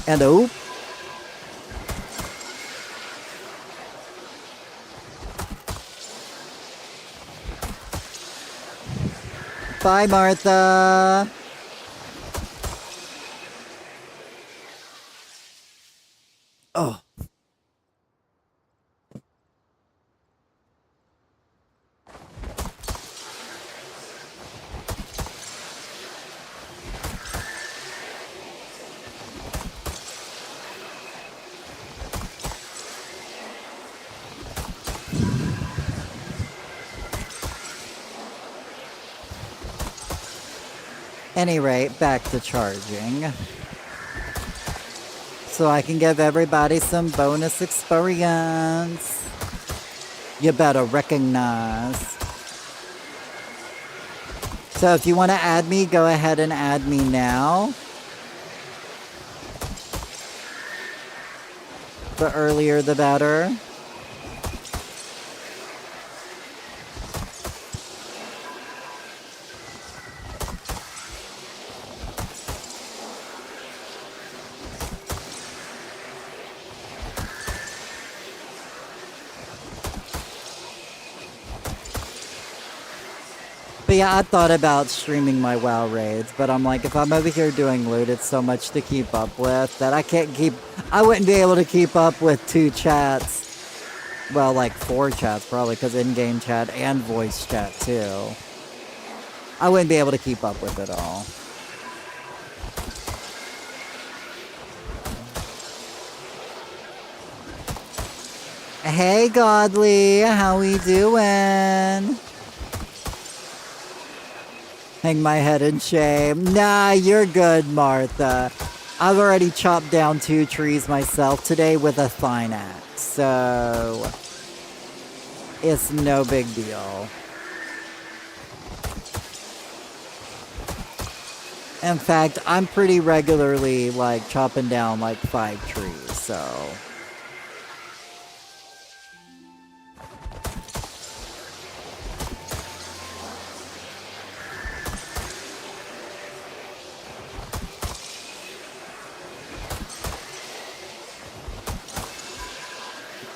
and a whoop. Bye, Martha. Oh. Any rate, back to charging. So I can give everybody some bonus experience. You better recognize. So if you want to add me, go ahead and add me now. The earlier the better. But yeah, I thought about streaming my WoW raids, but I'm like, if I'm over here doing loot, it's so much to keep up with that I wouldn't be able to keep up with 2 chats. Well, like 4 chats probably, because in-game chat and voice chat too. I wouldn't be able to keep up with it all. Hey Godly, how we doing? Hang my head in shame. Nah, you're good, Martha. I've already chopped down 2 trees myself today with a fine axe, so it's no big deal. In fact, I'm pretty regularly like chopping down like 5 trees, so...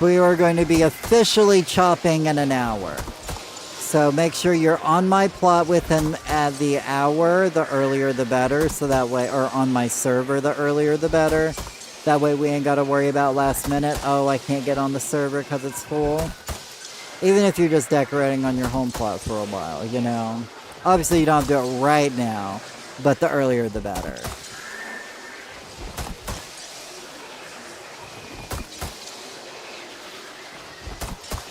We are going to be officially chopping in an hour. So make sure you're on my plot within the hour, the earlier the better, so that way, or on my server, the earlier the better. That way we ain't got to worry about last minute, oh, I can't get on the server because it's full. Even if you're just decorating on your home plot for a while, you know. Obviously you don't have to do it right now, but the earlier the better.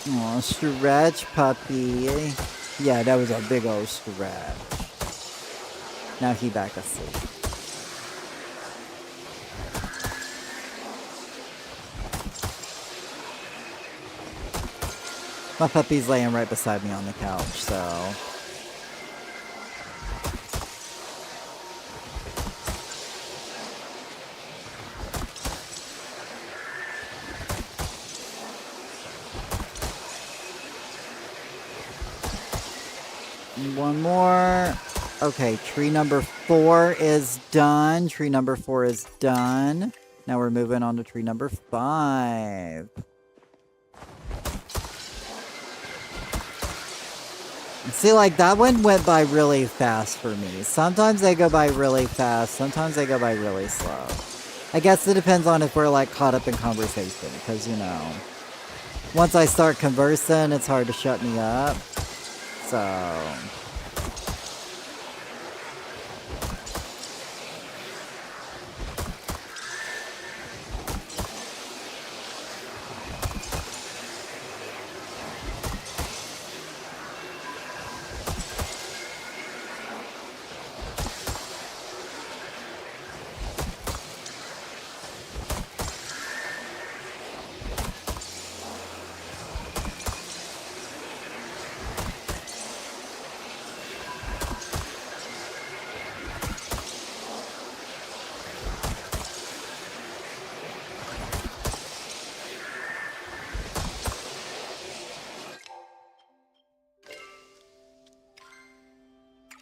Aw, stretch puppy. Yeah, that was a big old stretch. Now he back asleep. My puppy's laying right beside me on the couch, so... One more. Okay, tree number 4 is done. Tree number 4 is done. Now we're moving on to tree number 5. See, like, that one went by really fast for me. Sometimes they go by really fast, sometimes they go by really slow. I guess it depends on if we're, like, caught up in conversation, because, you know, once I start conversing, it's hard to shut me up. So...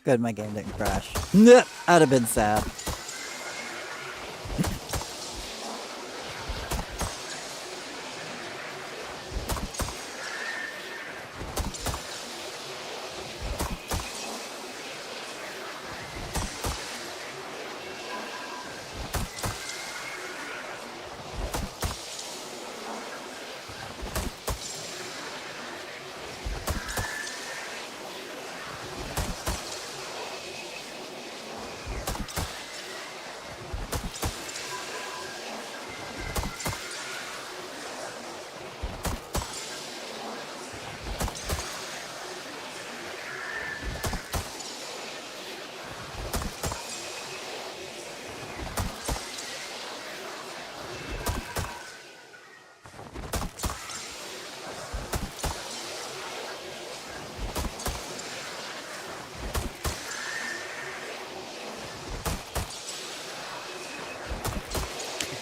Good, my game didn't crash. I'd have been sad.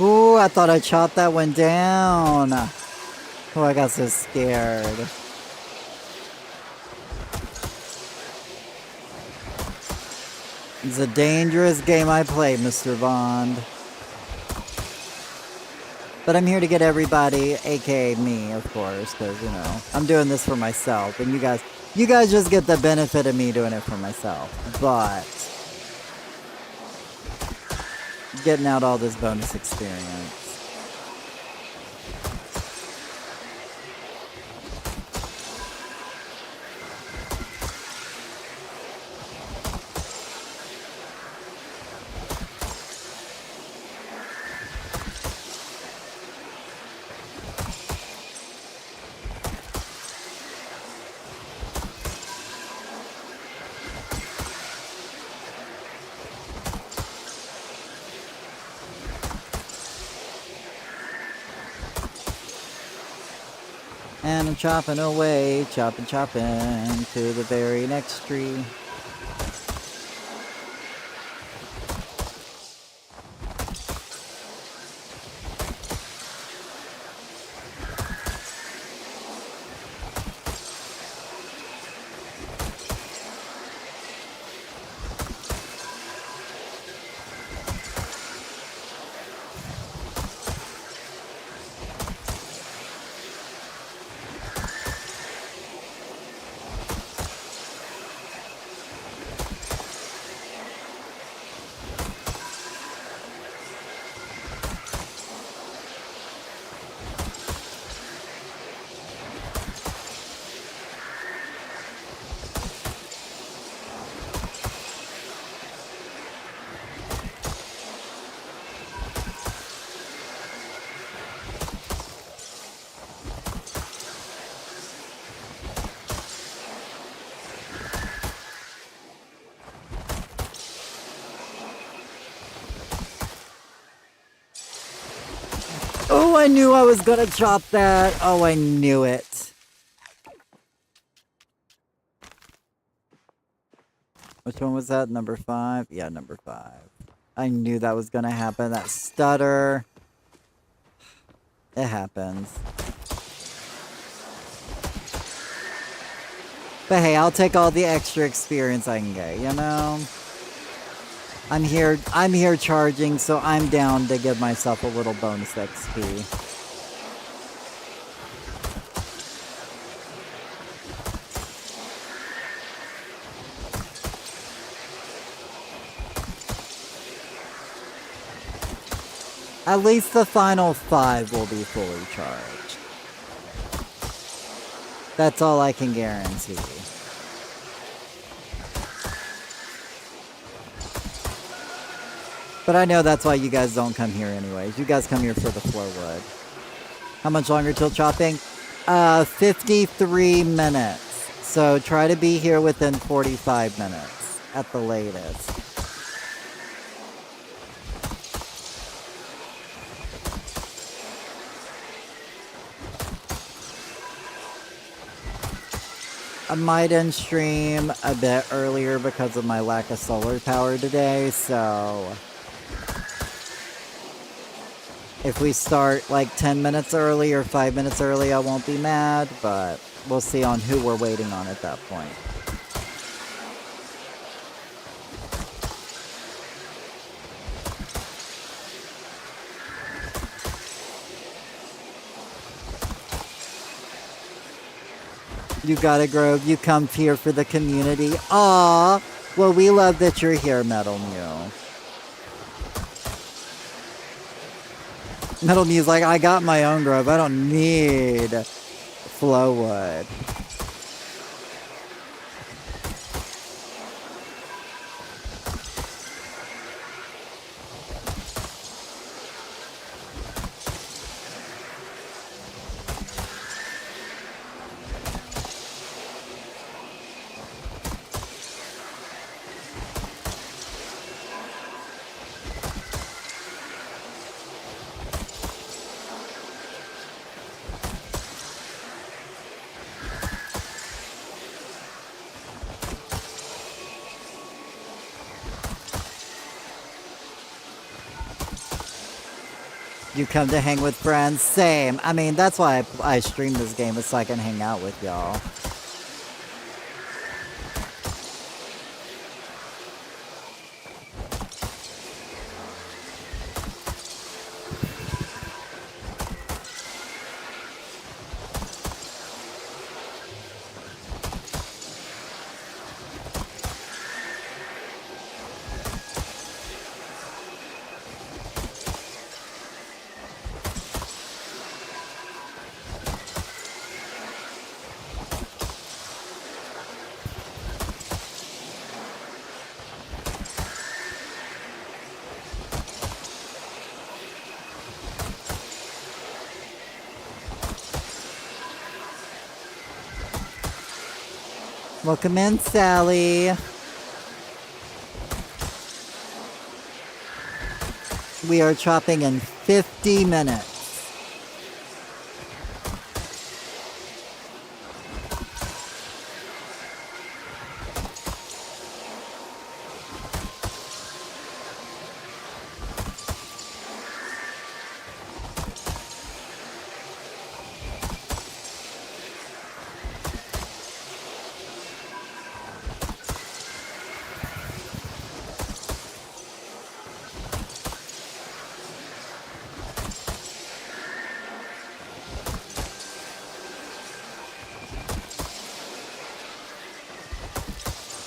Ooh, I thought I chopped that one down. Oh, I got so scared. It's a dangerous game I play, Mr. Bond. But I'm here to get everybody, aka me, of course, because, you know, I'm doing this for myself. And you guys just get the benefit of me doing it for myself. But getting out all this bonus experience. And I'm chopping away, chopping to the very next tree. I knew I was gonna chop that. Oh, I knew it. Which one was that? Number 5? Yeah, number 5. I knew that was gonna happen. That stutter. It happens. But hey, I'll take all the extra experience I can get, you know? I'm here charging, so I'm down to give myself a little bonus XP. At least the final 5 will be fully charged. That's all I can guarantee. But I know that's why you guys don't come here anyways. You guys come here for the floor wood. How much longer till chopping? 53 minutes. So try to be here within 45 minutes at the latest. I might end stream a bit earlier because of my lack of solar power today, so if we start like 10 minutes early or 5 minutes early, I won't be mad, but we'll see on who we're waiting on at that point. You gotta grow. You come here for the community. Aw, well, we love that you're here, Metal Mew. Metal Mew's like, I got my own grove. I don't need Flowwood. You come to hang with friends? Same. I mean, that's why I stream this game, is so I can hang out with y'all. Welcome in, Sally. We are chopping in 50 minutes.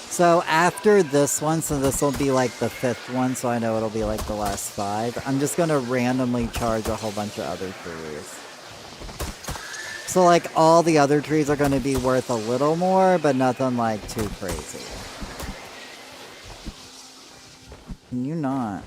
So after this one, so this will be like the 5th one, so I know it'll be like the last 5, I'm just gonna randomly charge a whole bunch of other trees. So like all the other trees are gonna be worth a little more, but nothing like too crazy. Can you not?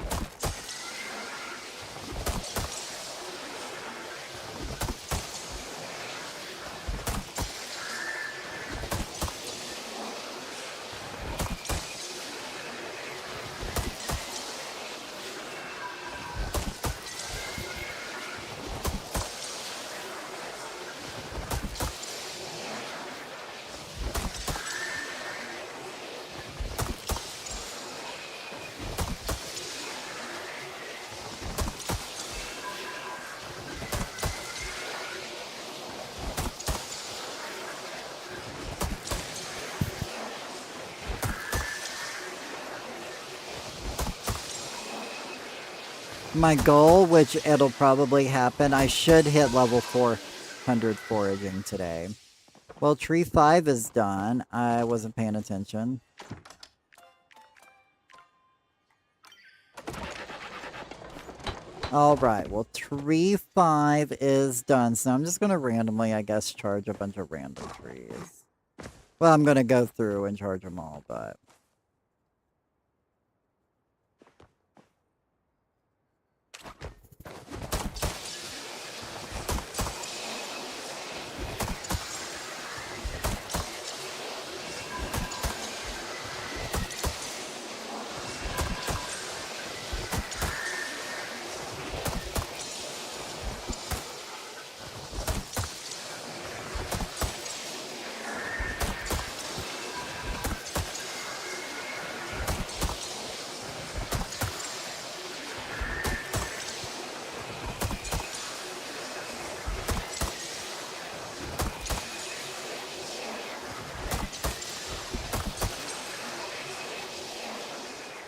my goal, which it'll probably happen, I should hit level 400 foraging today. Well, tree 5 is done. I wasn't paying attention. Alright, well, tree 5 is done. So I'm just going to randomly, I guess, charge a bunch of random trees. Well, I'm going to go through and charge them all, but...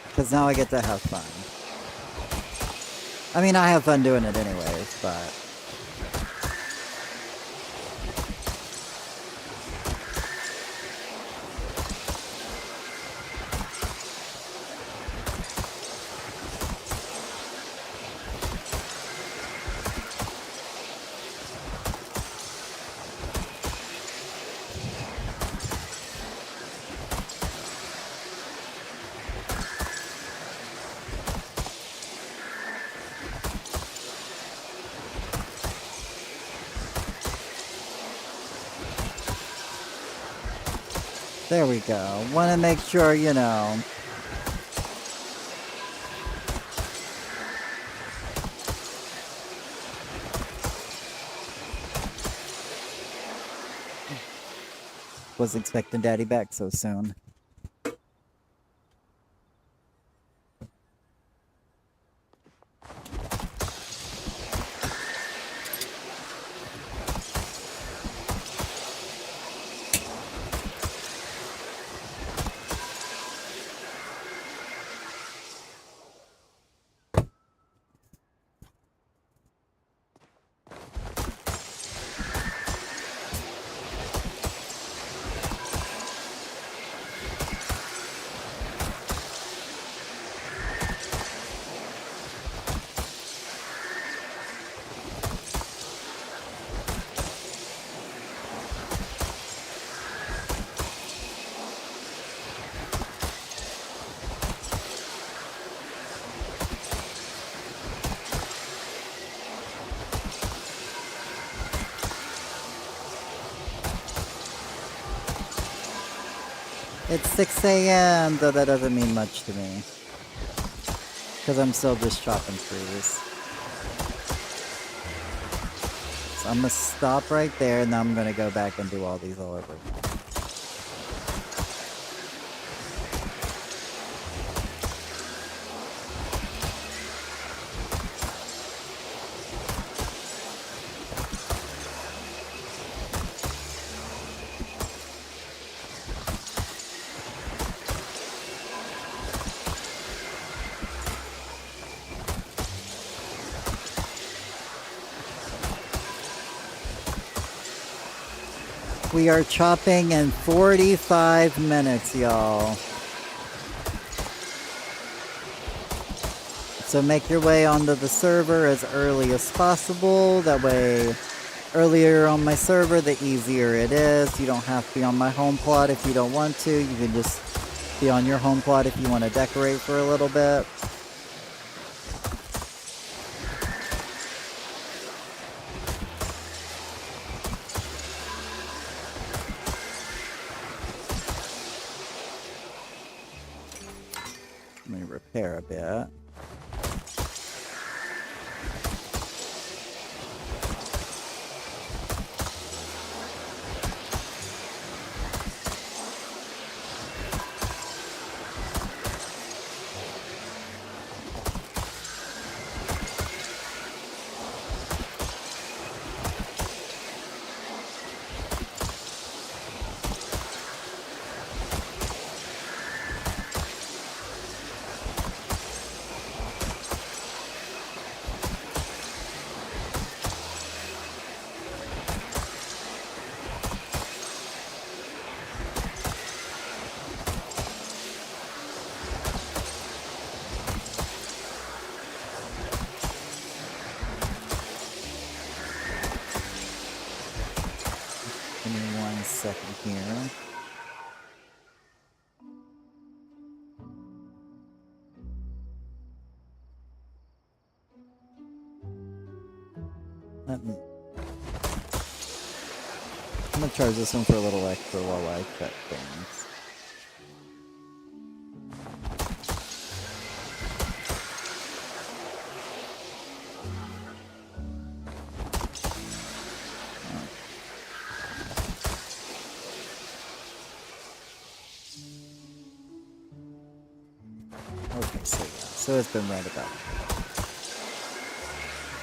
Because now I get to have fun. I mean, I have fun doing it anyways, but... There we go. Want to make sure, you know... Was expecting Daddy back so soon. It's 6 a.m., though that doesn't mean much to me. Because I'm still just chopping trees. So I'm going to stop right there, and then I'm going to go back and do all these all over again. We are chopping in 45 minutes, y'all. So make your way onto the server as early as possible. That way, earlier on my server, the easier it is. You don't have to be on my home plot if you don't want to. You can just be on your home plot if you want to decorate for a little bit. Let me repair a bit. I'm gonna charge this one for a little extra while I cut things. Okay, so it's been right about.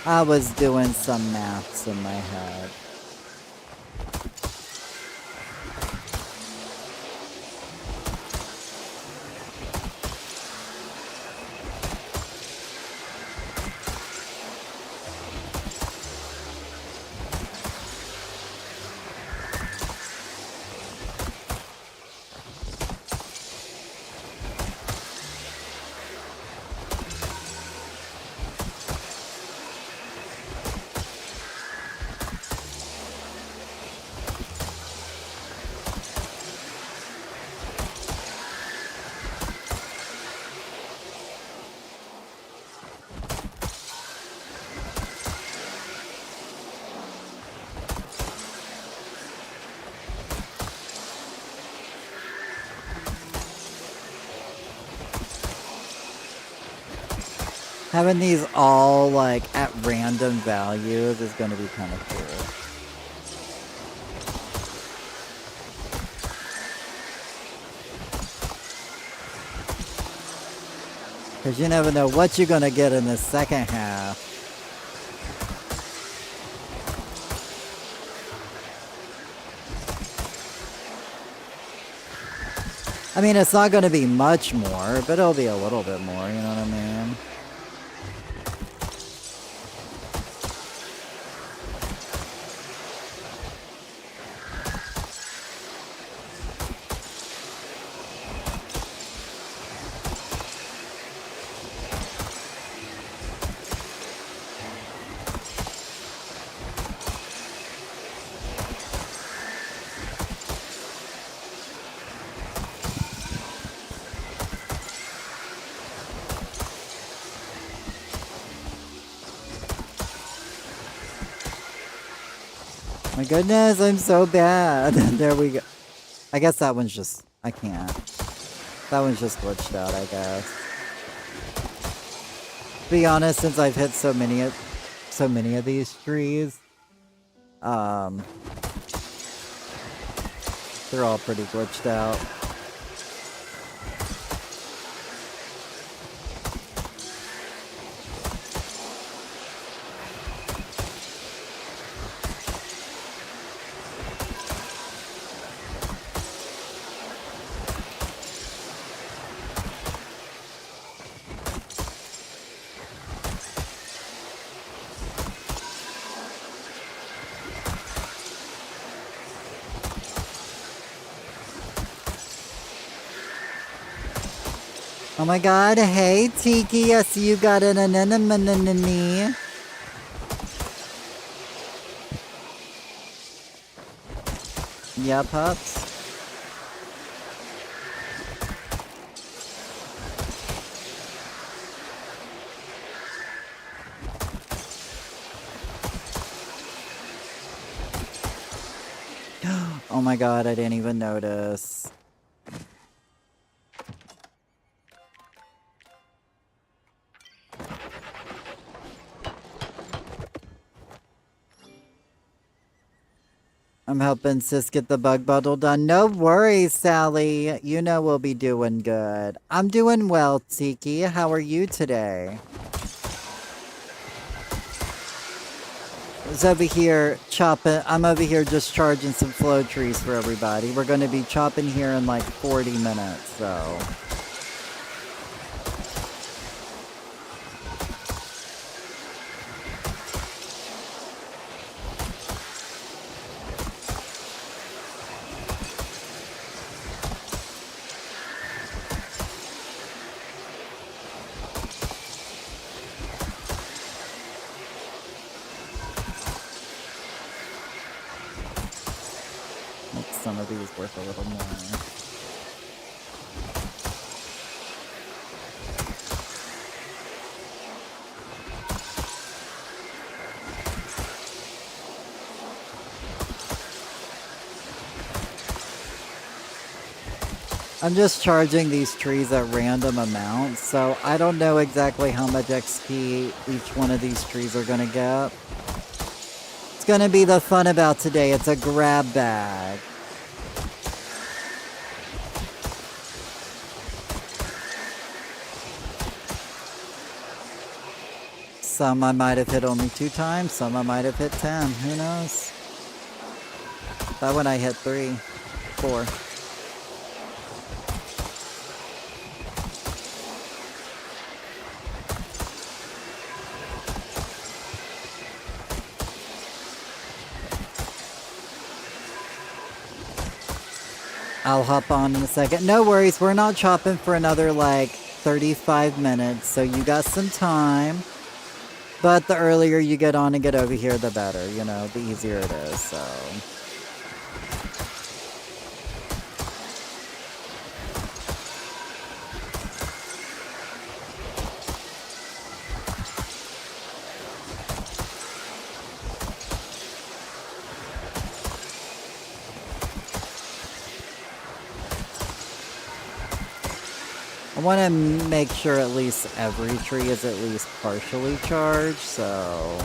I was doing some maths in my head. Having these all, like, at random values is gonna be kind of cool. Because you never know what you're gonna get in the second half. I mean, it's not gonna be much more, but it'll be a little bit more, you know what I mean? My goodness, I'm so bad. There we go. I guess that one's just... I can't. That one's just glitched out, I guess. To be honest, since I've hit so many of these trees, they're all pretty glitched out. Oh my god, hey Tiki, I see you got an anemone. Yeah, pups? Oh my god, I didn't even notice. I'm helping sis get the bug bundle done. No worries, Sally. You know we'll be doing good. I'm doing well, Tiki. How are you today? Over here chopping. I'm over here just charging some flow trees for everybody. We're going to be chopping here in like 40 minutes, so... Some of these worth a little more. I'm just charging these trees at random amounts, so I don't know exactly how much XP each one of these trees are gonna get. It's gonna be the fun about today. It's a grab bag. Some I might have hit only 2 times, some I might have hit 10. Who knows? That one I hit 3, 4. I'll hop on in a second. No worries, we're not chopping for another like 35 minutes, so you got some time. But the earlier you get on and get over here, the better, you know, the easier it is, so. I want to make sure at least every tree is at least partially charged, so...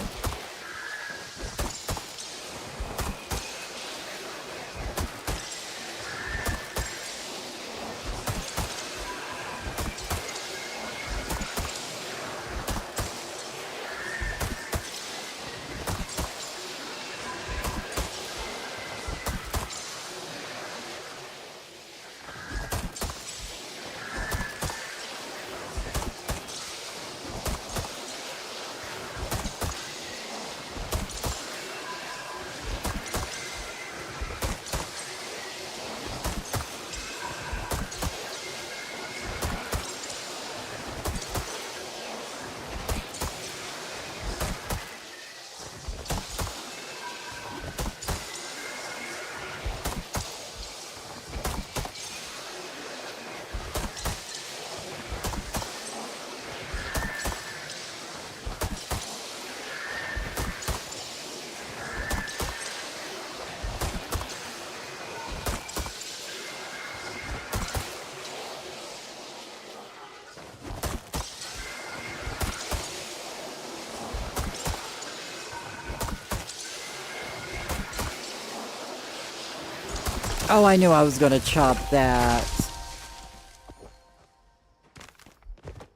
Oh, I knew I was gonna chop that.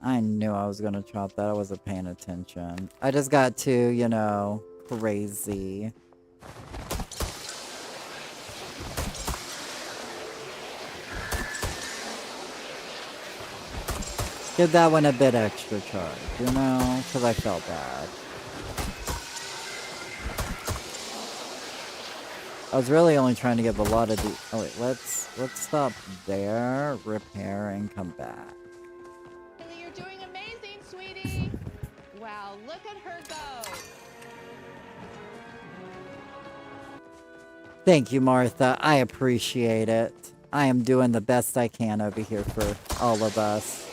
I knew I was gonna chop that. I wasn't paying attention. I just got too, you know, crazy. Give that one a bit extra charge, you know, because I felt bad. I was really only trying to give a lot of the... Oh wait, let's stop there, repair, and come back. You're doing amazing, sweetie. Wow, look at her go. Thank you, Martha. I appreciate it. I am doing the best I can over here for all of us.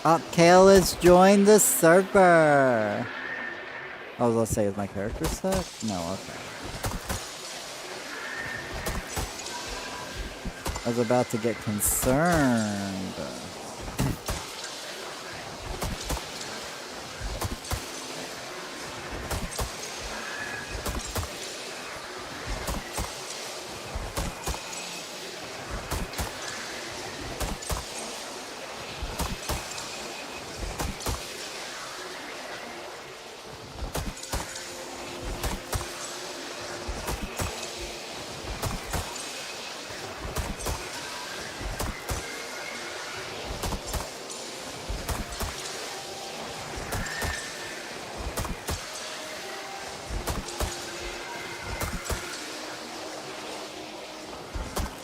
Oh, Kale has joined the server. Oh, let's say, is my character stuck? No, okay. I was about to get concerned.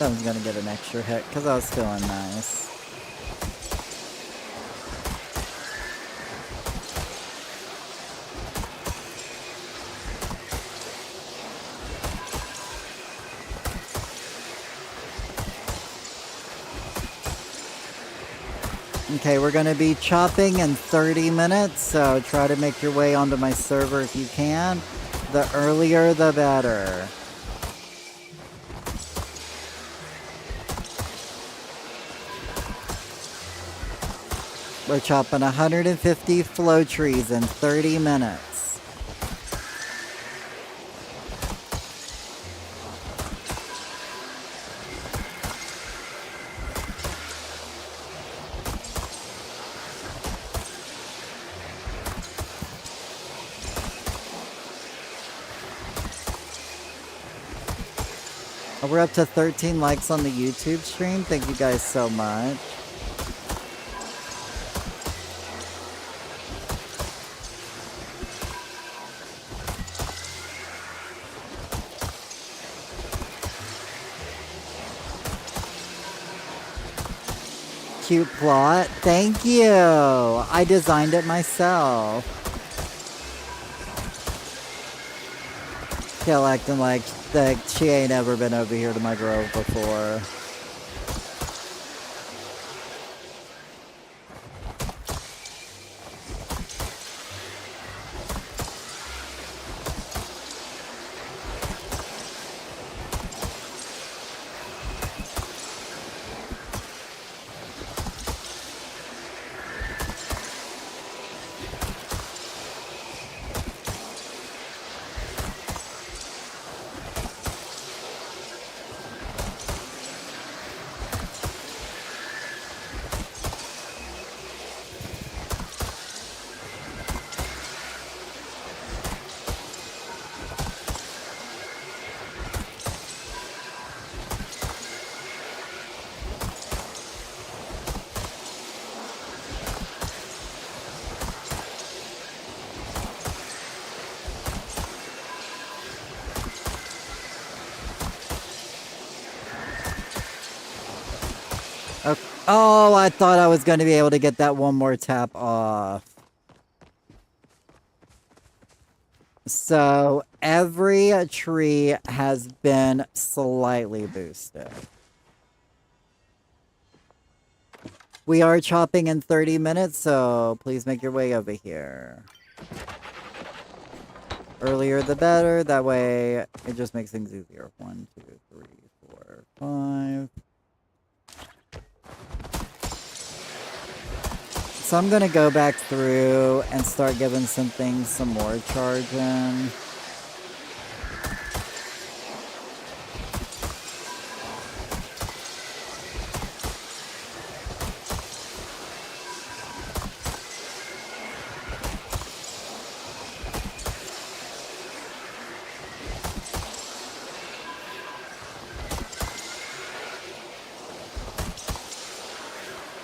I was gonna get an extra hit because I was feeling nice. Okay, we're going to be chopping in 30 minutes, so try to make your way onto my server if you can. The earlier, the better. We're chopping 150 flow trees in 30 minutes. We're up to 13 likes on the YouTube stream. Thank you guys so much. Cute plot. Thank you. I designed it myself. Kill acting like she ain't ever been over here to my grove before. Okay. Oh, I thought I was going to be able to get that one more tap off. So, every tree has been slightly boosted. We are chopping in 30 minutes, so please make your way over here. Earlier the better, that way it just makes things easier. 1, 2, 3, 4, 5. So I'm gonna go back through and start giving some things some more charging.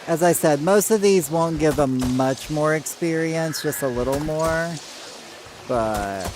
As I said, most of these won't give them much more experience, just a little more, but...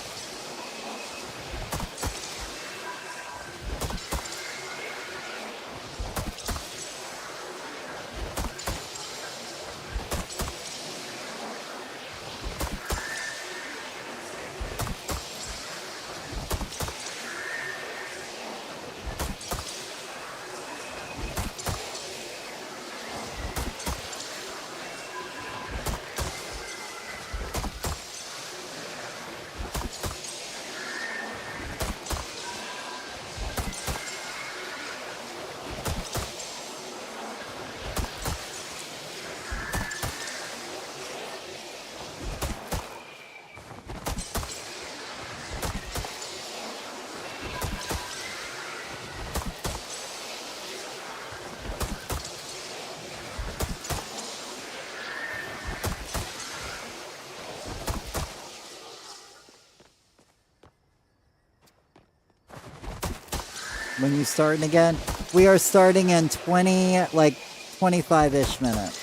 When you starting again? We are starting in 25-ish minutes.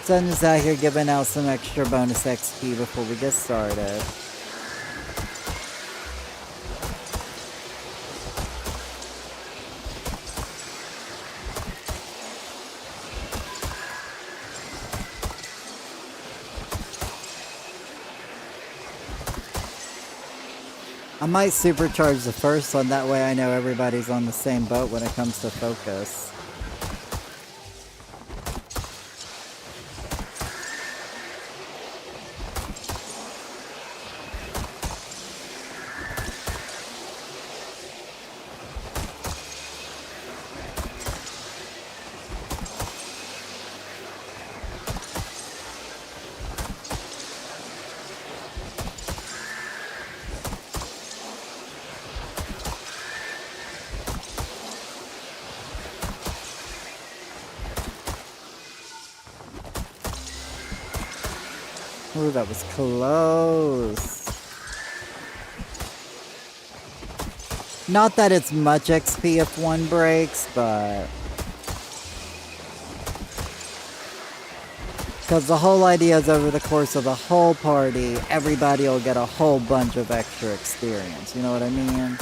So I'm just out here giving out some extra bonus XP before we get started. I might supercharge the first one, that way I know everybody's on the same boat when it comes to focus. Ooh, that was close. Not that it's much XP if one breaks, but... Because the whole idea is over the course of the whole party, everybody will get a whole bunch of extra experience. You know what I mean?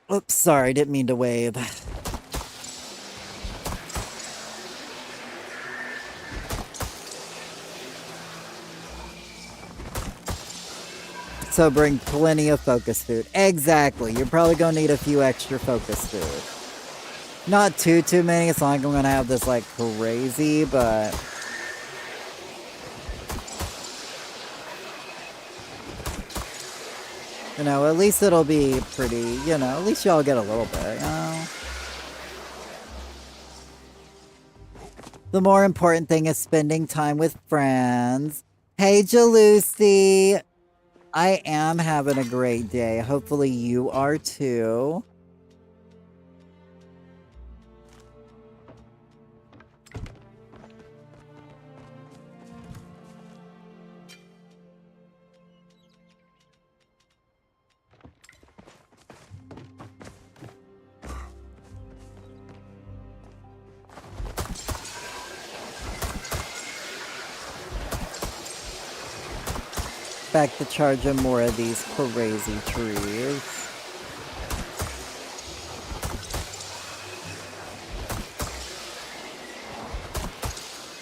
Oops, sorry, didn't mean to wave. So bring plenty of focus food. Exactly, you're probably gonna need a few extra focus food. Not too many, it's not like I'm gonna have this like crazy, but... You know, at least it'll be pretty, you know, at least y'all get a little bit, you know? The more important thing is spending time with friends. Hey, Jalusi! I am having a great day. Hopefully you are too. Back to charging more of these crazy trees.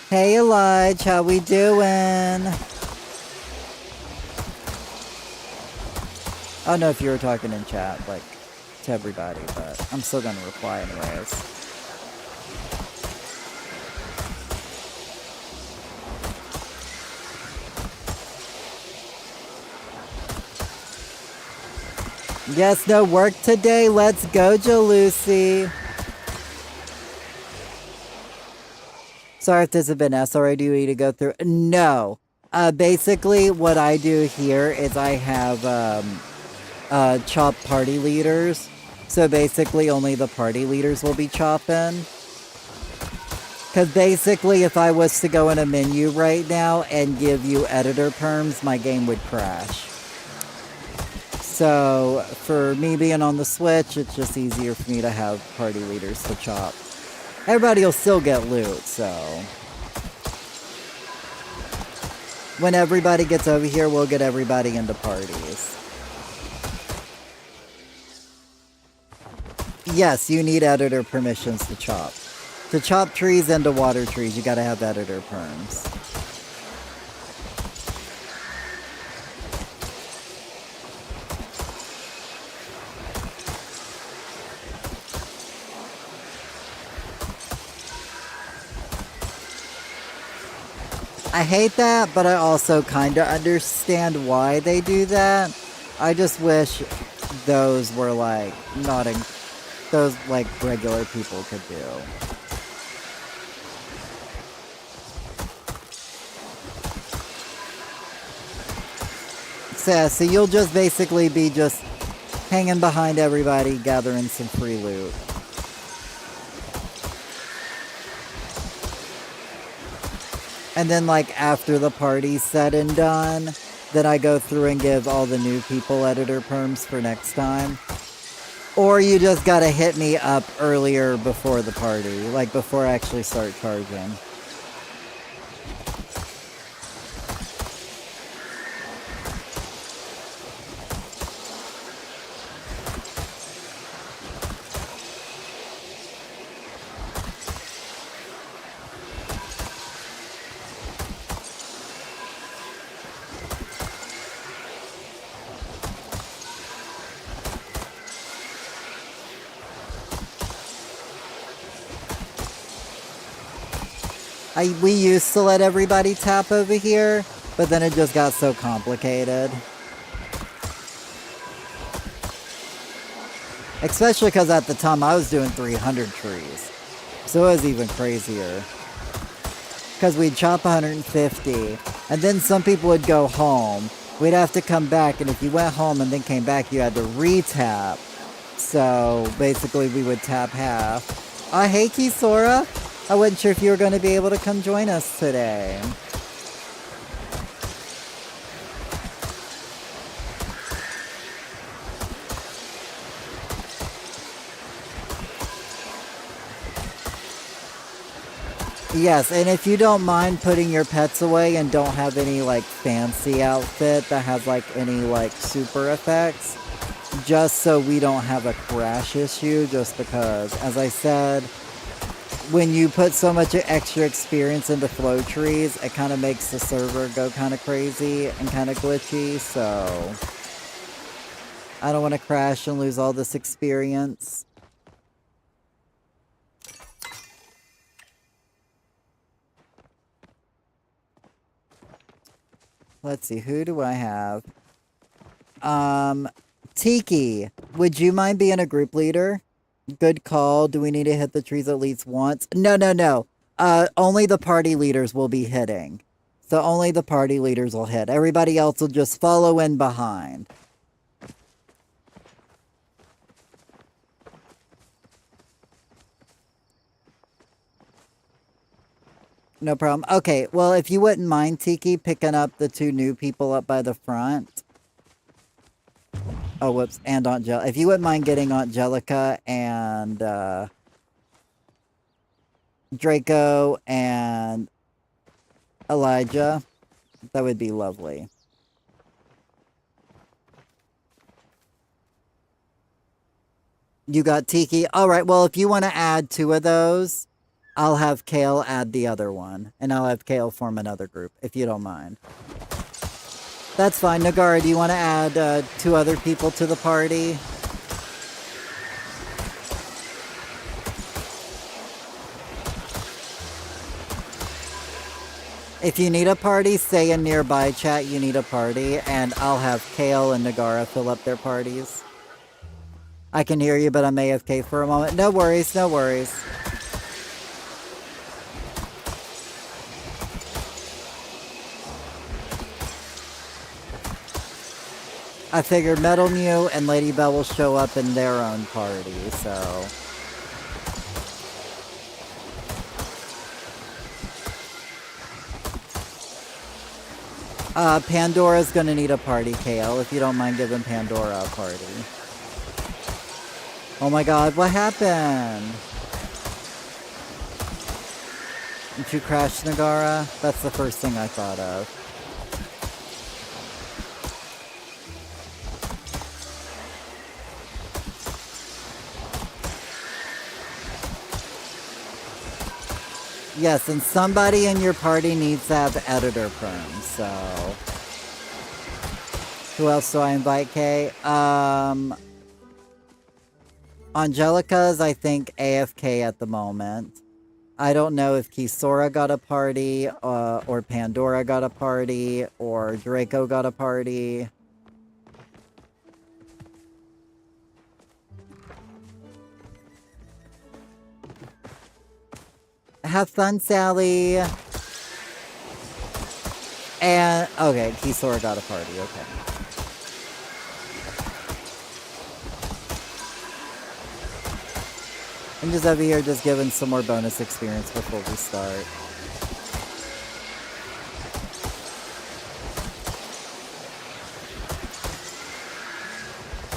Hey Elijah, how we doing? I don't know if you were talking in chat, like, to everybody, but I'm still gonna reply anyways. Yes, no work today. Let's go, Jalusi. Sorry if this has been SRADE to go through. No. Basically, what I do here is I have chop party leaders. So basically, only the party leaders will be chopping. Because basically, if I was to go in a menu right now and give you editor perms, my game would crash. So, for me being on the Switch, it's just easier for me to have party leaders to chop. Everybody will still get loot, so... When everybody gets over here, we'll get everybody into parties. Yes, you need editor permissions to chop. To chop trees and to water trees, you gotta have editor perms. I hate that, but I also kind of understand why they do that. I just wish those were like, not in, those like regular people could do. So, yeah, so you'll just basically be just hanging behind everybody, gathering some free loot. And then, like, after the party's said and done, then I go through and give all the new people editor perms for next time. Or you just gotta hit me up earlier before the party, like before I actually start charging. We used to let everybody tap over here, but then it just got so complicated. Especially because at the time I was doing 300 trees. So it was even crazier. Because we'd chop 150, and then some people would go home. We'd have to come back, and if you went home and then came back, you had to re-tap. So basically we would tap half. Hey Kisora! I wasn't sure if you were going to be able to come join us today. Yes, and if you don't mind putting your pets away and don't have any, like, fancy outfit that has, like, any, like, super effects, just so we don't have a crash issue, just because, as I said, when you put so much extra experience into flow trees, it kind of makes the server go kind of crazy and kind of glitchy, so I don't want to crash and lose all this experience. Let's see, who do I have? Tiki, would you mind being a group leader? Good call. Do we need to hit the trees at least once? No. Only the party leaders will be hitting. So only the party leaders will hit. Everybody else will just follow in behind. No problem. Okay, well, if you wouldn't mind, Tiki, picking up the two new people up by the front. Oh, whoops, and Aunt Jellica. If you wouldn't mind getting Aunt Jellica and Draco and Elijah, that would be lovely. You got Tiki? Alright, well, if you want to add two of those, I'll have Kale add the other one. And I'll have Kale form another group, if you don't mind. That's fine. Nagara, do you want to add two other people to the party? If you need a party, say in nearby chat you need a party, and I'll have Kale and Nagara fill up their parties. I can hear you, but I'm AFK for a moment. No worries, no worries. I figured Metal Mew and Lady Bell will show up in their own party, so... Pandora's gonna need a party, Kale, if you don't mind giving Pandora a party. Oh my god, what happened? Did you crash, Nagara? That's the first thing I thought of. Yes, and somebody in your party needs to have editor perms, so... Who else do I invite, Kay? Angelica's, I think, AFK at the moment. I don't know if Kisora got a party, or Pandora got a party, or Draco got a party. Have fun, Sally. And, okay, Kisora got a party, okay. I'm just over here just giving some more bonus experience before we start.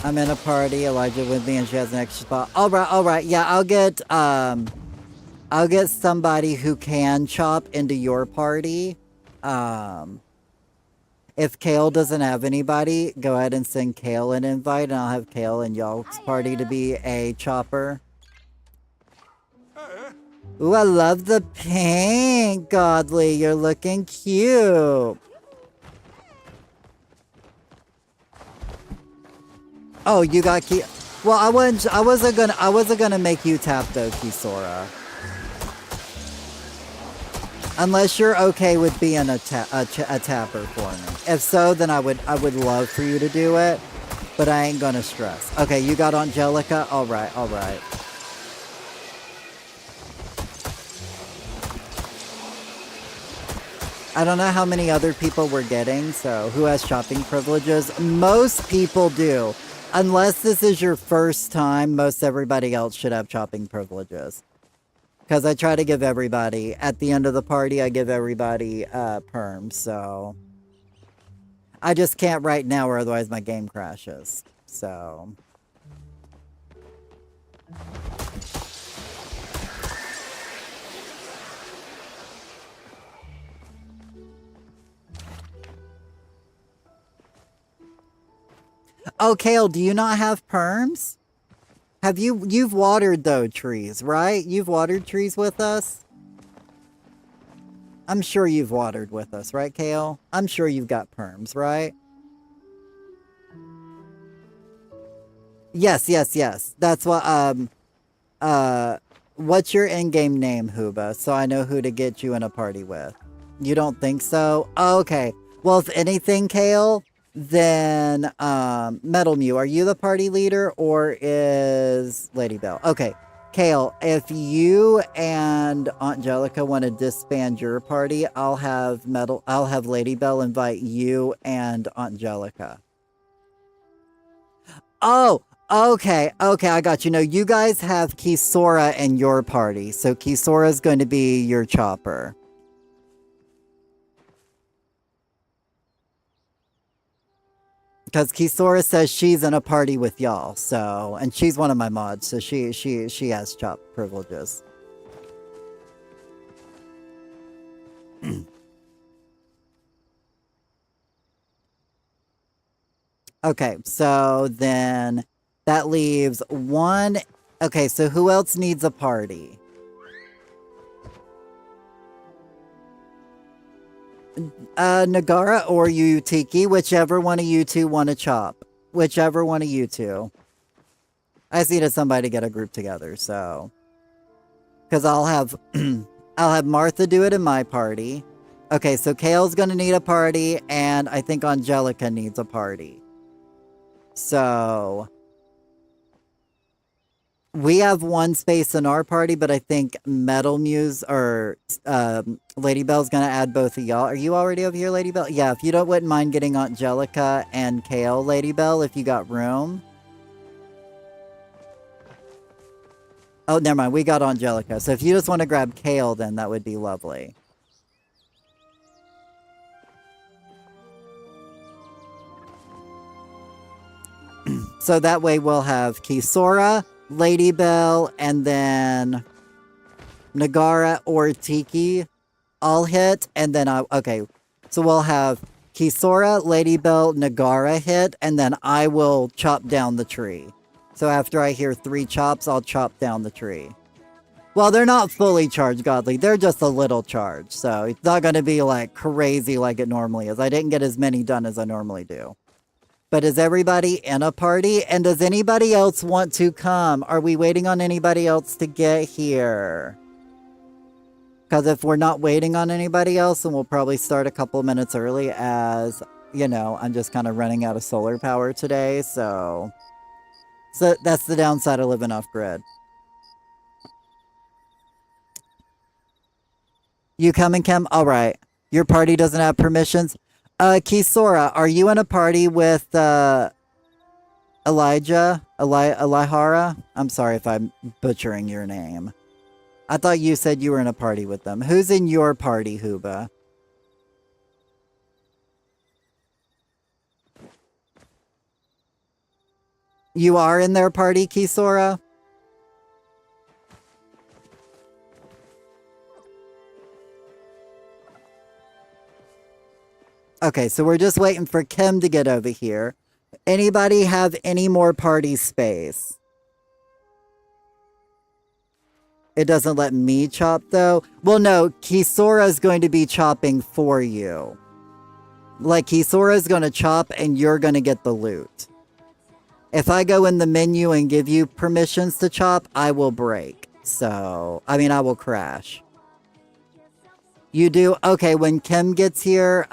I'm in a party, Elijah with me, and she has an extra spot. All right, yeah, I'll get somebody who can chop into your party. If Kale doesn't have anybody, go ahead and send Kale an invite, and I'll have Kale in y'all's party to be a chopper. Ooh, I love the pink, Godly. You're looking cute. Oh, you got key. Well, I wasn't gonna make you tap though, Kisora. Unless you're okay with being a tapper for me. If so, then I would love for you to do it, but I ain't gonna stress. Okay, you got Angelica? Alright, alright. I don't know how many other people we're getting, so who has shopping privileges? Most people do. Unless this is your first time, most everybody else should have shopping privileges. Because I try to give everybody, at the end of the party, I give everybody perms, so... I just can't right now, or otherwise my game crashes. So... Oh, Kale, do you not have perms? You've watered though trees, right? You've watered trees with us? I'm sure you've watered with us, right, Kale? I'm sure you've got perms, right? Yes. That's what, what's your in-game name, Huba? So I know who to get you in a party with. You don't think so? Oh, okay. Well, if anything, Kale, then, Metal Mew, are you the party leader or is Lady Bell? Okay, Kale, if you and Angelica want to disband your party, I'll have Lady Bell invite you and Angelica. Oh, okay, I got you. No, you guys have Kisora in your party, so Kisora's going to be your chopper. Because Kisora says she's in a party with y'all, so... And she's one of my mods, so she has chop privileges. Okay, so then... That leaves one... Okay, so who else needs a party? Nagara or you, Tiki, whichever one of you two want to chop. Whichever one of you two. I just needed somebody to get a group together, so. Because I'll have Martha do it in my party. Okay, so Kale's gonna need a party, and I think Angelica needs a party. So we have one space in our party, but I think Metal Muse or Lady Bell's gonna add both of y'all. Are you already over here, Lady Bell? Yeah, if you wouldn't mind getting Angelica and Kale, Lady Bell, if you got room. Oh, never mind, we got Angelica. So if you just want to grab Kale, then that would be lovely. So that way we'll have Kisora, Lady Bell, and then Nagara or Tiki all hit, and then okay, so we'll have Kisora, Lady Bell, Nagara hit, and then I will chop down the tree. So after I hear 3 chops, I'll chop down the tree. Well, they're not fully charged, Godly. They're just a little charged, so it's not going to be like crazy like it normally is. I didn't get as many done as I normally do. But is everybody in a party? And does anybody else want to come? Are we waiting on anybody else to get here? Because if we're not waiting on anybody else, then we'll probably start a couple minutes early as, you know, I'm just kind of running out of solar power today, so that's the downside of living off-grid. You coming, Kim? Alright. Your party doesn't have permissions? Kisora, are you in a party with, Elijah? Elihara? I'm sorry if I'm butchering your name. I thought you said you were in a party with them. Who's in your party, Huba? You are in their party, Kisora? Okay, so we're just waiting for Kim to get over here. Anybody have any more party space? It doesn't let me chop, though. Well, no, Kisora's going to be chopping for you. Like, Kisora's going to chop and you're going to get the loot. If I go in the menu and give you permissions to chop, I will break. So, I mean, I will crash. You do? Okay, when Kim gets here,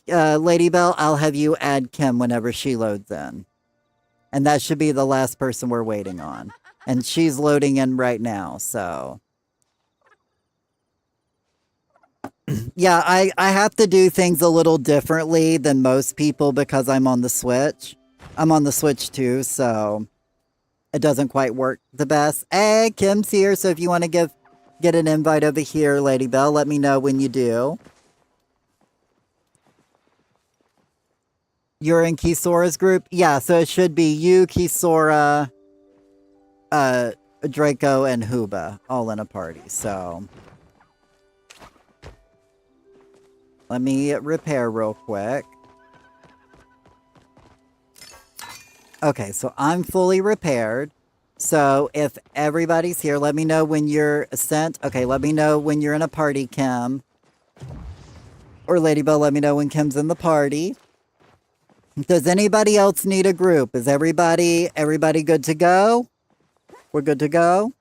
Lady Bell, I'll have you add Kim whenever she loads in. And that should be the last person we're waiting on. And she's loading in right now, so. Yeah, I have to do things a little differently than most people because I'm on the Switch. I'm on the Switch too, so it doesn't quite work the best. Hey, Kim's here, so if you want to get an invite over here, Lady Bell, let me know when you do. You're in Kisora's group? Yeah, so it should be you, Kisora, Draco, and Huba all in a party, so. Let me repair real quick. Okay, so I'm fully repaired. So if everybody's here, let me know when you're sent. Okay, let me know when you're in a party, Kim. Or Lady Bell, let me know when Kim's in the party. Does anybody else need a group? Is everybody good to go? We're good to go?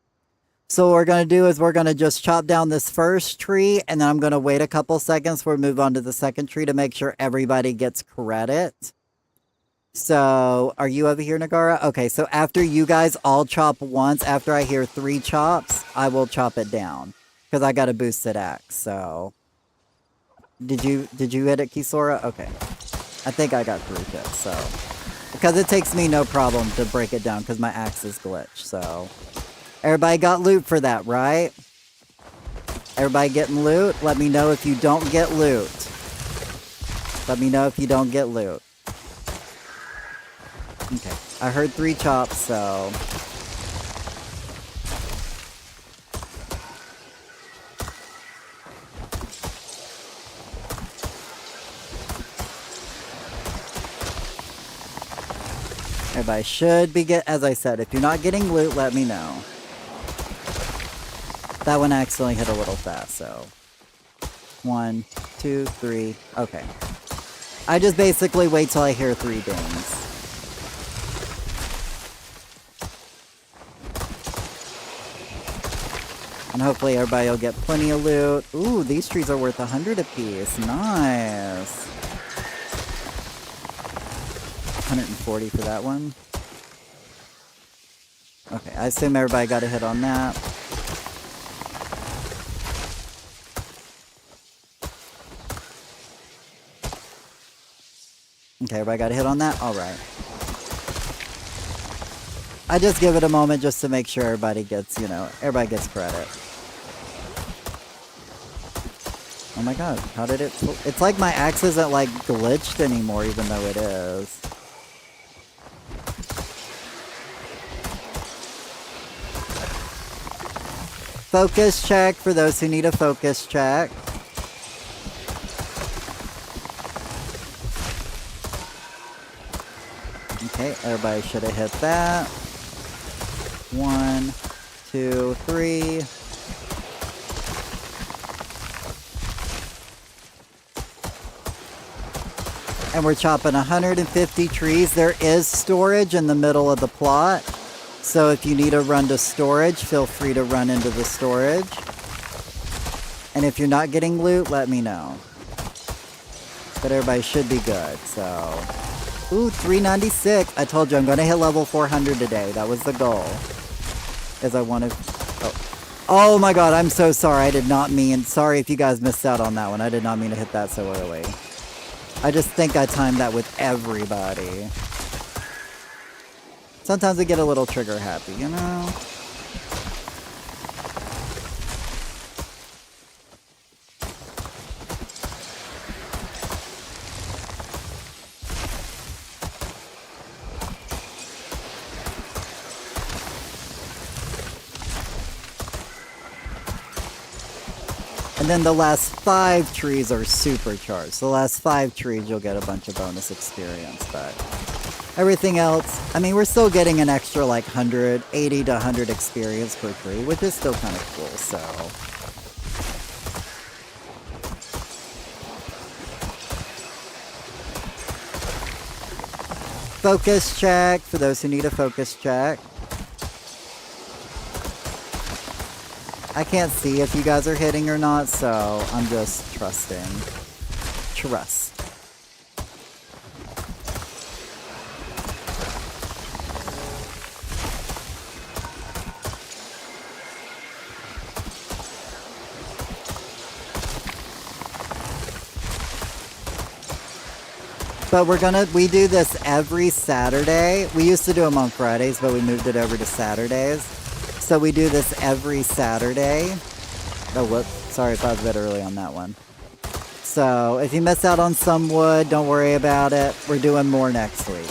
So what we're going to do is we're going to just chop down this first tree, and then I'm going to wait a couple seconds before we move on to the second tree to make sure everybody gets credit. So, are you over here, Nagara? Okay, so after you guys all chop once, after I hear 3 chops, I will chop it down. Because I got a boosted axe, so. Did you hit it, Kisora? Okay. I think I got 3 hits, so. Because it takes me no problem to break it down because my axe is glitched, so. Everybody got loot for that, right? Everybody getting loot? Let me know if you don't get loot. Let me know if you don't get loot. Okay, I heard 3 chops, so. Everybody should be as I said, if you're not getting loot, let me know. That one accidentally hit a little fast, so. 1, 2, 3, okay. I just basically wait till I hear 3 dings. And hopefully everybody will get plenty of loot. Ooh, these trees are worth 100 apiece. Nice. 140 for that one. Okay, I assume everybody got a hit on that. Okay, everybody got a hit on that? Alright. I just give it a moment just to make sure everybody gets, everybody gets credit. Oh my god, how did it... It's like my axe isn't, glitched anymore, even though it is. Focus check for those who need a focus check. Okay, everybody should have hit that. 1, 2, 3. And we're chopping 150 trees. There is storage in the middle of the plot. So if you need to run to storage, feel free to run into the storage. And if you're not getting loot, let me know. But everybody should be good, so... Ooh, 396. I told you I'm going to hit level 400 today. That was the goal. As I wanted... Oh my god, I'm so sorry. I did not mean... Sorry if you guys missed out on that one. I did not mean to hit that so early. I just think I timed that with everybody. Sometimes I get a little trigger happy, you know? And then the last 5 trees are supercharged. The last 5 trees you'll get a bunch of bonus experience, but everything else, I mean, we're still getting an extra like 80 to 100 experience per tree, which is still kind of cool, so. Focus check, for those who need a focus check. I can't see if you guys are hitting or not, so I'm just trusting. Trust. But we do this every Saturday. We used to do them on Fridays, but we moved it over to Saturdays. So we do this every Saturday. Oh, whoops. Sorry if I was a bit early on that one. So if you miss out on some wood, don't worry about it. We're doing more next week.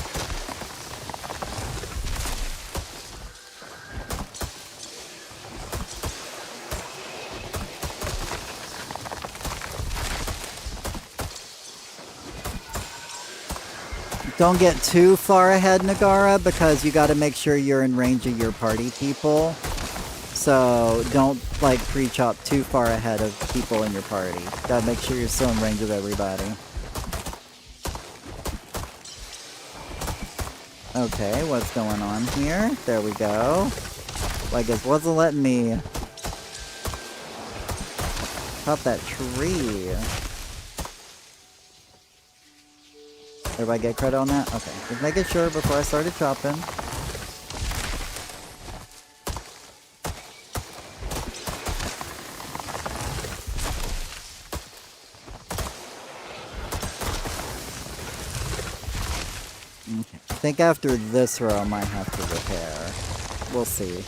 Don't get too far ahead, Nagara, because you got to make sure you're in range of your party people. So don't like pre-chop too far ahead of people in your party. Got to make sure you're still in range of everybody. Okay, what's going on here? There we go. Well, I guess wasn't letting me pop that tree. Everybody get credit on that? Okay, just making sure before I started chopping. Okay, I think after this row I might have to repair. We'll see.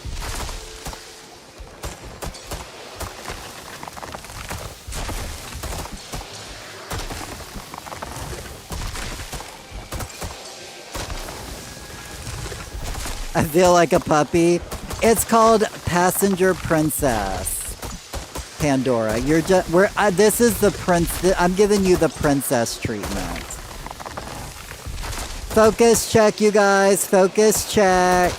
I feel like a puppy. It's called Passenger Princess. Pandora, you're just this is the I'm giving you the princess treatment. Focus check, you guys. Focus check.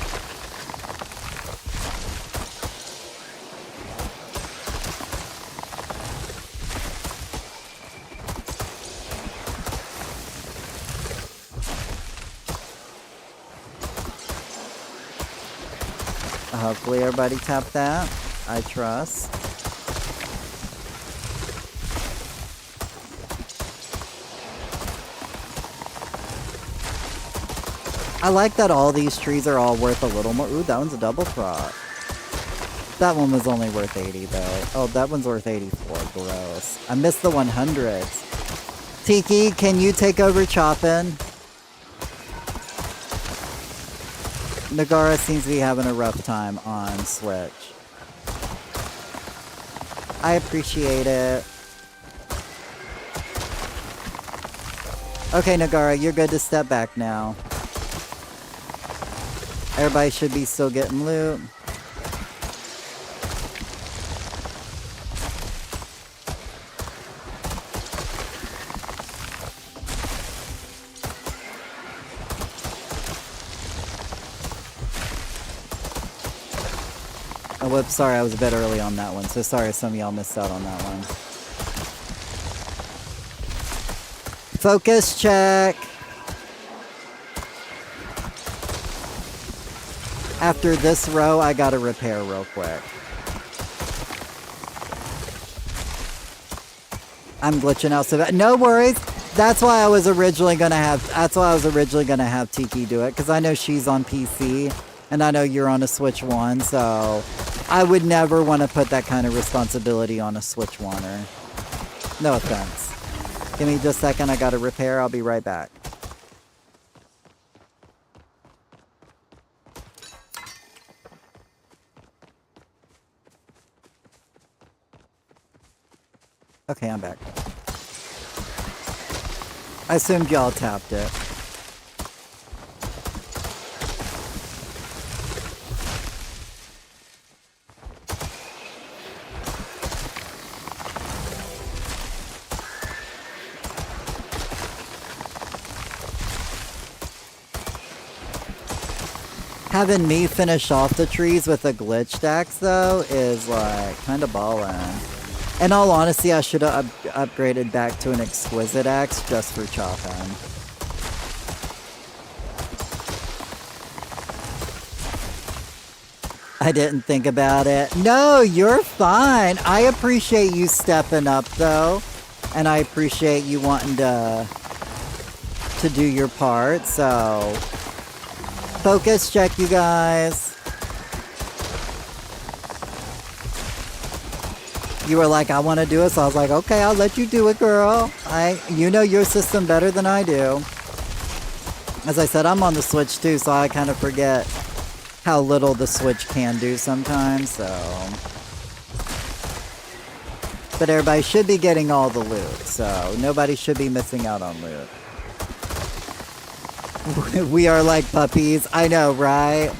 Hopefully everybody tapped that. I trust. I like that all these trees are all worth a little more. Ooh, that one's a double crop. That one was only worth 80 though. Oh, that one's worth 84. Gross. I missed the 100s. Tiki, can you take over chopping? Nagara seems to be having a rough time on Switch. I appreciate it. Okay, Nagara, you're good to step back now. Everybody should be still getting loot. Oh, whoops, sorry, I was a bit early on that one, so sorry if some of y'all missed out on that one. Focus check! After this row, I gotta repair real quick. I'm glitching out so bad. No worries! That's why I was originally gonna have Tiki do it, because I know she's on PC, and I know you're on a Switch 1, so I would never want to put that kind of responsibility on a Switch 1er. No offense. Give me just a second, I gotta repair, I'll be right back. Okay, I'm back. I assumed y'all tapped it. Having me finish off the trees with a glitched axe, though, is like kind of ballin'. In all honesty, I should have upgraded back to an exquisite axe just for chopping. I didn't think about it. No, you're fine. I appreciate you stepping up, though. And I appreciate you wanting to do your part, so... Focus check, you guys. You were like, I want to do it, so I was like, okay, I'll let you do it, girl. You know your system better than I do. As I said, I'm on the Switch too, so I kind of forget how little the Switch can do sometimes, so... But everybody should be getting all the loot, so nobody should be missing out on loot. We are like puppies. I know, right?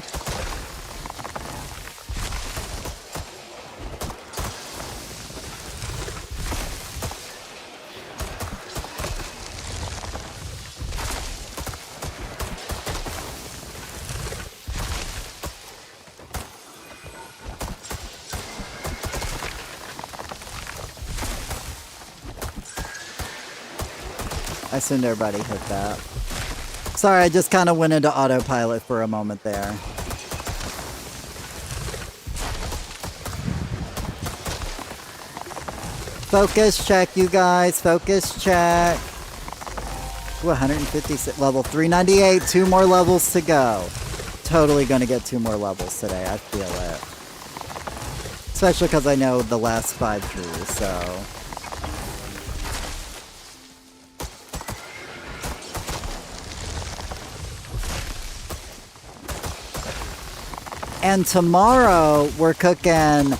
I assumed everybody hit that. Sorry, I just kind of went into autopilot for a moment there. Focus check, you guys. Focus check. Ooh, 156, level 398. 2 more levels to go. Totally gonna get 2 more levels today. I feel it. Especially because I know the last 5 trees, so... And tomorrow we're cooking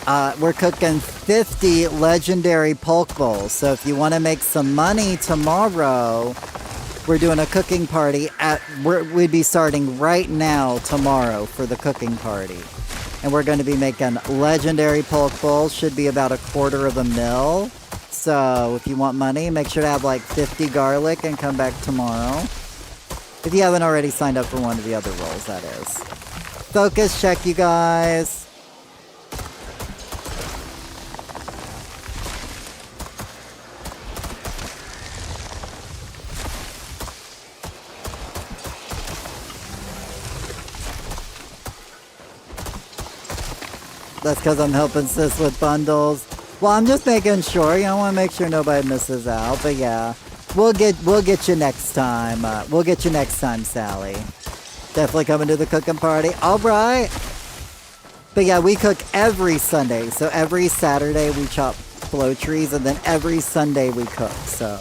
50 legendary Polk Bowls. So if you want to make some money tomorrow, we're doing a cooking party we'd be starting right now tomorrow for the cooking party. And we're going to be making legendary Polk Bowls. Should be about $250,000. So if you want money, make sure to have like 50 garlic and come back tomorrow. If you haven't already signed up for one of the other rolls, that is. Focus check, you guys. That's because I'm helping sis with bundles. Well, I'm just making sure. You know, I want to make sure nobody misses out. But yeah, we'll get you next time. We'll get you next time, Sally. Definitely coming to the cooking party. All right. But yeah, we cook every Sunday. So every Saturday we chop flow trees, and then every Sunday we cook. So.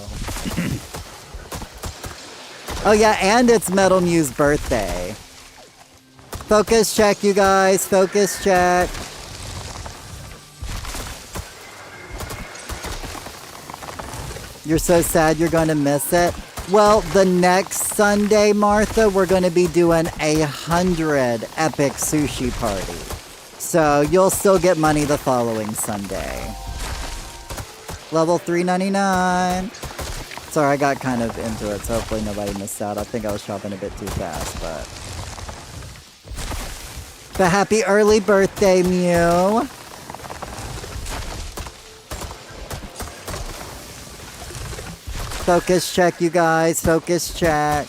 Oh yeah, and it's Metal Mew's birthday. Focus check, you guys. Focus check. You're so sad you're going to miss it. Well, the next Sunday, Martha, we're going to be doing 100 epic sushi party. So you'll still get money the following Sunday. Level 399. Sorry, I got kind of into it, so hopefully nobody missed out. I think I was chopping a bit too fast, but... But happy early birthday, Mew. Focus check, you guys. Focus check.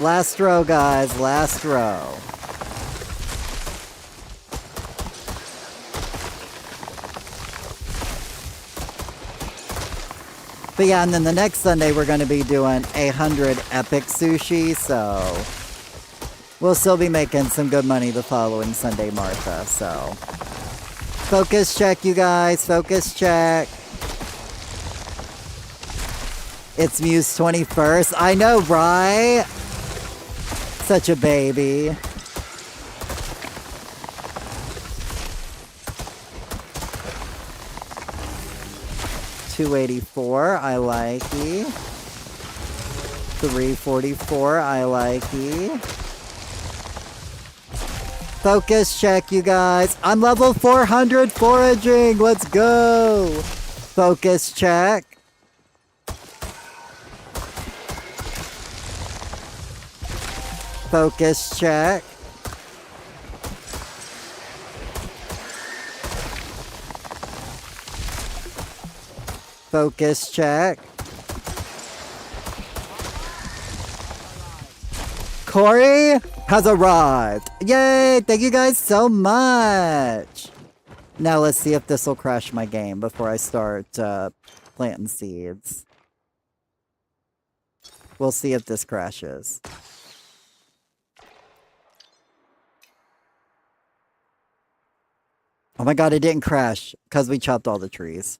Last row, guys. Last row. But yeah, and then the next Sunday we're going to be doing 100 epic sushi, so we'll still be making some good money the following Sunday, Martha, so. Focus check, you guys. Focus check. It's Mew's 21st. I know, right? Such a baby. $284, I like ye. $344, I like ye. Focus check, you guys. I'm level 400 foraging. Let's go. Focus check. Focus check. Focus check. Corey has arrived. Yay! Thank you guys so much. Now let's see if this will crash my game before I start planting seeds. We'll see if this crashes. Oh my god, it didn't crash because we chopped all the trees.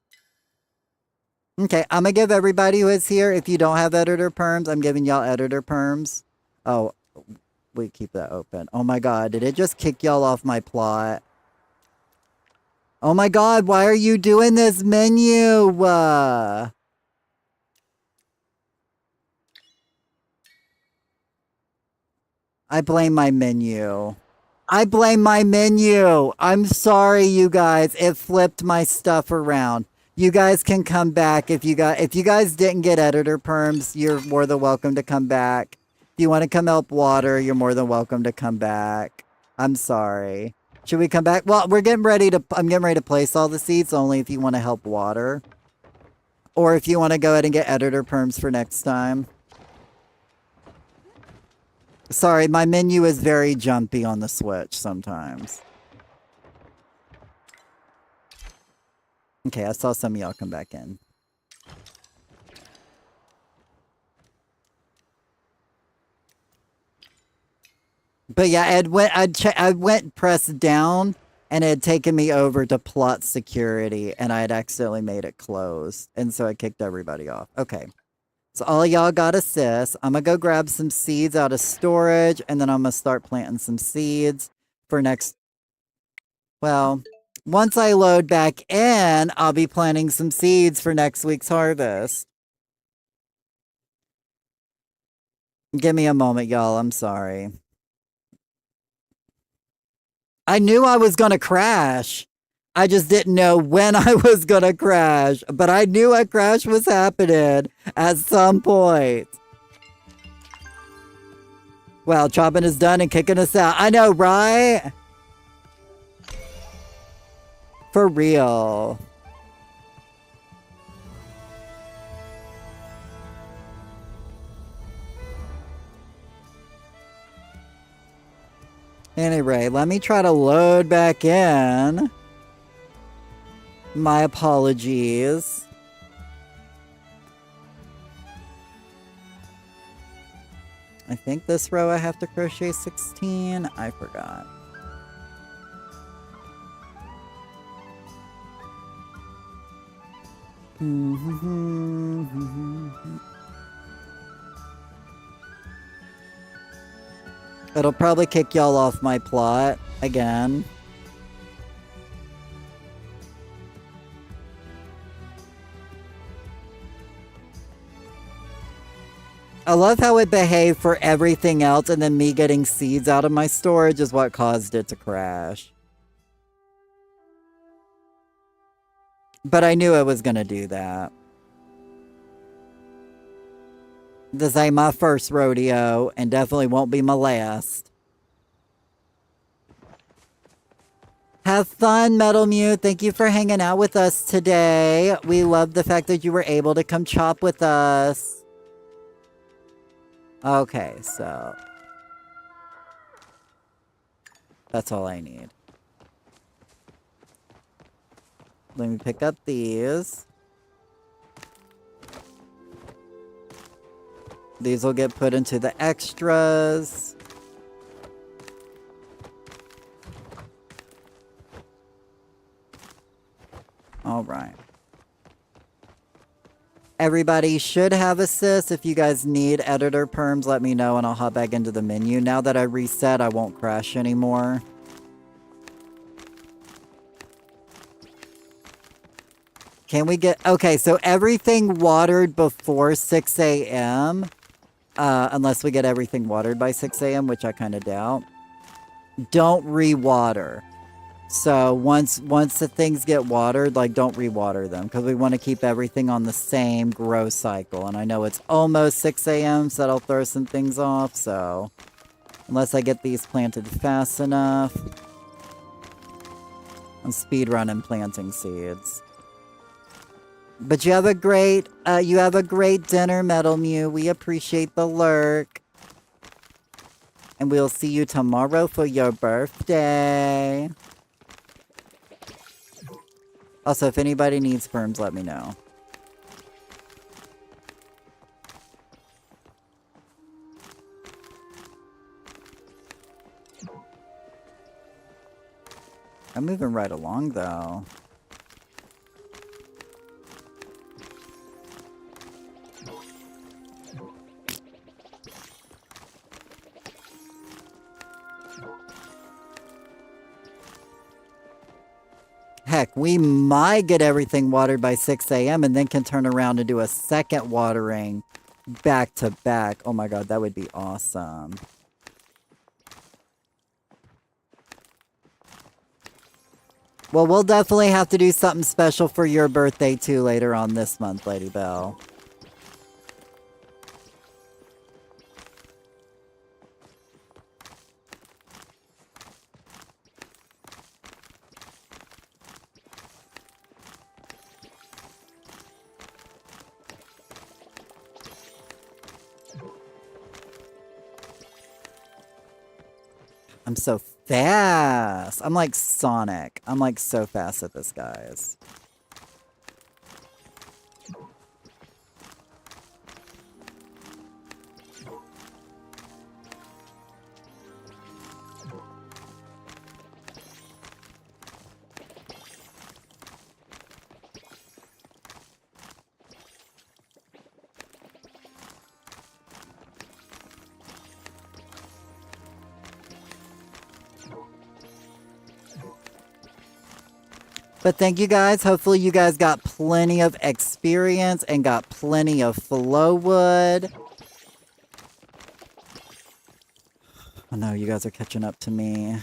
Okay, I'm gonna give everybody who is here, if you don't have editor perms, I'm giving y'all editor perms. Oh, we keep that open. Oh my god, did it just kick y'all off my plot? Oh my god, why are you doing this menu? I blame my menu. I blame my menu. I'm sorry, you guys. It flipped my stuff around. You guys can come back if you guys didn't get editor perms, you're more than welcome to come back. If you want to come help water, you're more than welcome to come back. I'm sorry. Should we come back? Well, I'm getting ready to place all the seeds only if you want to help water. Or if you want to go ahead and get editor perms for next time. Sorry, my menu is very jumpy on the Switch sometimes. Okay, I saw some of y'all come back in. But yeah, I went pressed down, and it had taken me over to plot security, and I had accidentally made it closed, and so I kicked everybody off. Okay, so all y'all got assists. I'm gonna go grab some seeds out of storage, and then I'm gonna start planting some seeds for next... Well... Once I load back in, I'll be planting some seeds for next week's harvest. Give me a moment, y'all. I'm sorry. I knew I was gonna crash. I just didn't know when I was gonna crash. But I knew a crash was happening at some point. Well, chopping is done and kicking us out. I know, right? For real. Anyway, let me try to load back in. My apologies. I think this row I have to crochet 16. I forgot. It'll probably kick y'all off my plot again. I love how it behaved for everything else, and then me getting seeds out of my storage is what caused it to crash. But I knew it was gonna do that. This ain't my first rodeo, and definitely won't be my last. Have fun, Metal Mute. Thank you for hanging out with us today. We love the fact that you were able to come chop with us. Okay, so... that's all I need. Let me pick up these. These will get put into the extras. All right. Everybody should have assists. If you guys need editor perms, let me know and I'll hop back into the menu. Now that I reset, I won't crash anymore. Can we get... okay, so everything watered before 6 a.m. Unless we get everything watered by 6 a.m., which I kind of doubt. don't re-water. So once the things get watered, like don't re-water them because we want to keep everything on the same grow cycle. And I know it's almost 6 a.m., so that'll throw some things off. So unless I get these planted fast enough, I'm speed running planting seeds. But you have a great dinner, Metal Mew. We appreciate the lurk. And we'll see you tomorrow for your birthday. Also, if anybody needs perms, let me know. I'm moving right along, though. Heck, we might get everything watered by 6 a.m. and then can turn around and do a second watering back to back. Oh my god, that would be awesome. Well, we'll definitely have to do something special for your birthday too later on this month, Lady Belle. I'm so fast. I'm like Sonic. I'm like so fast at this, guys. But thank you guys. Hopefully you guys got plenty of experience and got plenty of flow wood. Oh no, you guys are catching up to me.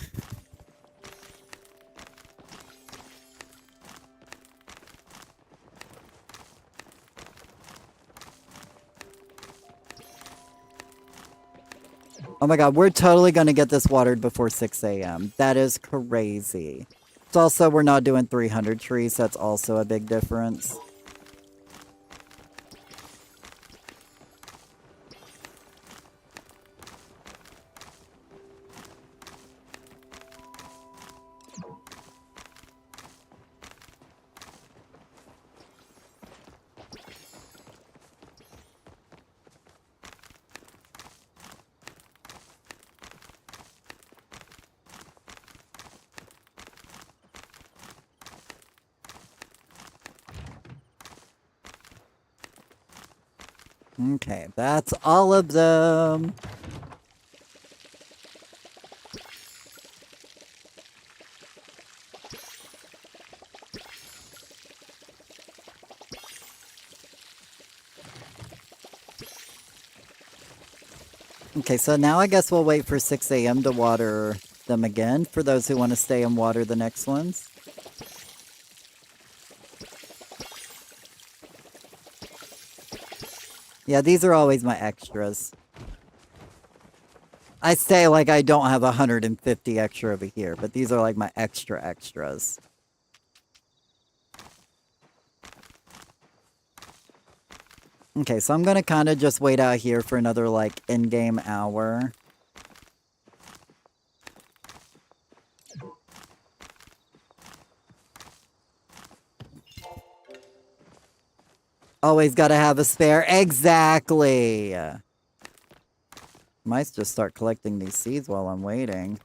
Oh my god, we're totally going to get this watered before 6 a.m. That is crazy. It's also, we're not doing 300 trees. That's also a big difference. Okay, that's all of them. Okay, so now I guess we'll wait for 6 a.m. to water them again for those who want to stay and water the next ones. Yeah, these are always my extras. I say like I don't have 150 extra over here, but these are like my extra extras. Okay, so I'm gonna kind of just wait out here for another like in-game hour. Always gotta have a spare. Exactly. Might just start collecting these seeds while I'm waiting.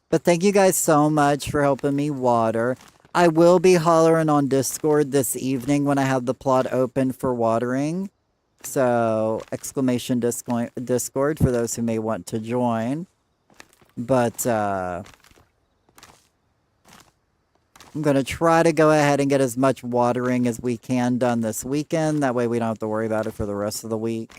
But thank you guys so much for helping me water. I will be hollering on Discord this evening when I have the plot open for watering. So, exclamation Discord for those who may want to join. But, I'm going to try to go ahead and get as much watering as we can done this weekend. That way we don't have to worry about it for the rest of the week.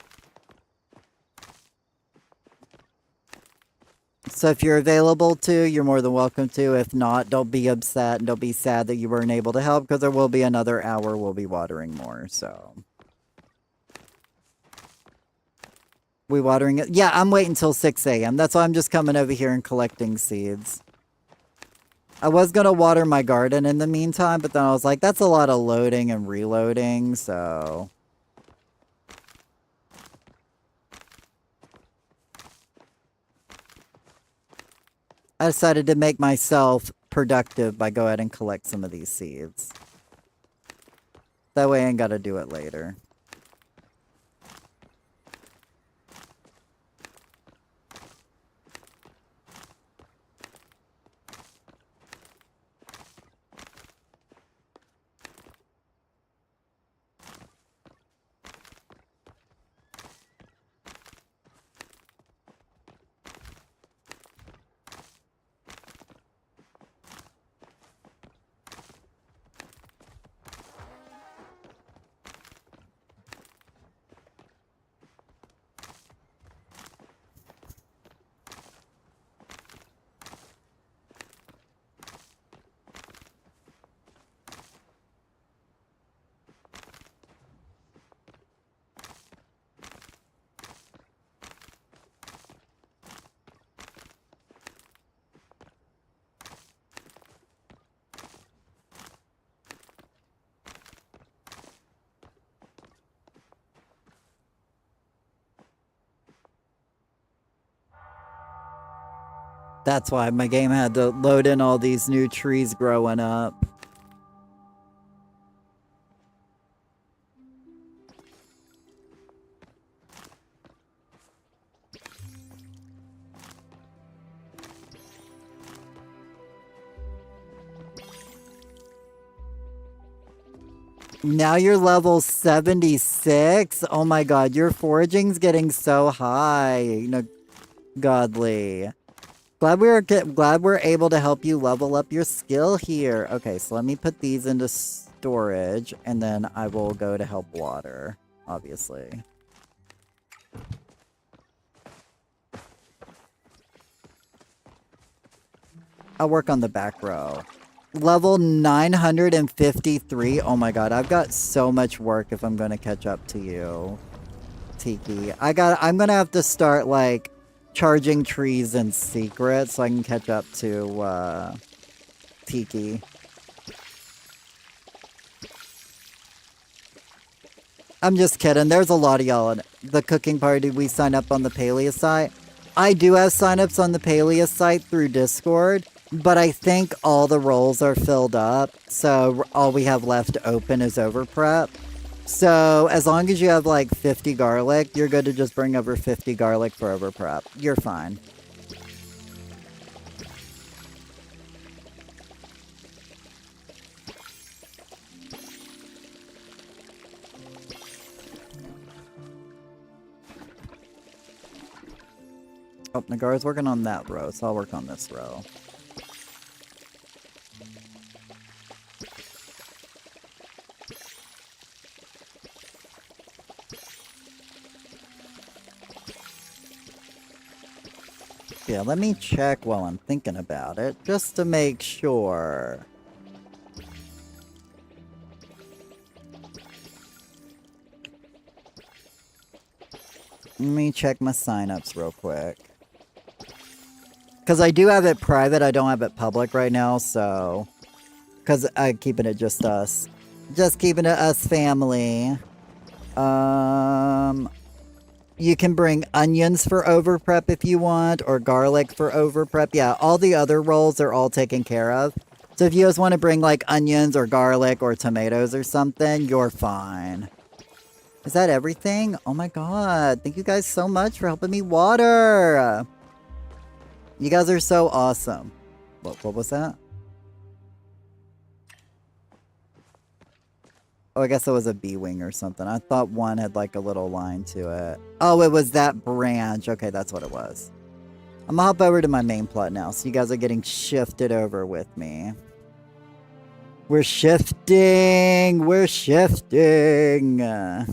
So if you're available to, you're more than welcome to. If not, don't be upset and don't be sad that you weren't able to help, because there will be another hour we'll be watering more, so. We watering it? Yeah, I'm waiting until 6 a.m. That's why I'm just coming over here and collecting seeds. I was going to water my garden in the meantime, but then I was like, that's a lot of loading and reloading, so. I decided to make myself productive by go ahead and collect some of these seeds. That way I ain't got to do it later. That's why my game had to load in all these new trees growing up. Now you're level 76? Oh my god, your foraging's getting so high. Godly. Glad we're able to help you level up your skill here. Okay, so let me put these into storage, and then I will go to help water, obviously. I'll work on the back row. Level 953. Oh my god, I've got so much work if I'm going to catch up to you, Tiki. I'm going to have to start, like, charging trees in secret so I can catch up to, Tiki. I'm just kidding. There's a lot of y'all in the cooking party. We sign up on the Palea site. I do have signups on the Palea site through Discord, but I think all the roles are filled up, so all we have left open is overprep. So as long as you have like 50 garlic, you're good to just bring over 50 garlic for overprep. You're fine. Oh, Nagar's working on that row, so I'll work on this row. Yeah, let me check while I'm thinking about it, just to make sure. Let me check my signups real quick. Because I do have it private, I don't have it public right now, so... Because I'm keeping it just us. Just keeping it us family. You can bring onions for overprep if you want, or garlic for overprep. Yeah, all the other rolls are all taken care of. So if you just want to bring like onions or garlic or tomatoes or something, you're fine. Is that everything? Oh my god, thank you guys so much for helping me water. You guys are so awesome. What was that? Oh, I guess it was a bee-wing or something. I thought one had like a little line to it. Oh, it was that branch. Okay, that's what it was. I'm gonna hop over to my main plot now, so you guys are getting shifted over with me. We're shifting. We're shifting. Hey,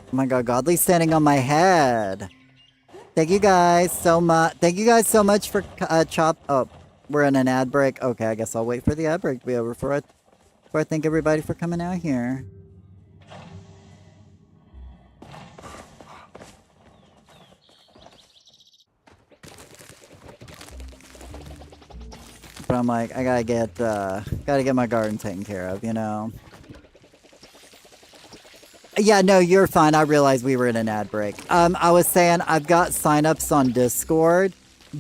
Oh my god, Godly's standing on my head. Thank you guys so much. Thank you guys so much for chop. Oh, we're in an ad break. Okay, I guess I'll wait for the ad break to be over for it. Before I thank everybody for coming out here. But I'm like, I gotta get my garden taken care of, you know. Yeah, no, you're fine. I realized we were in an ad break. I was saying I've got signups on Discord,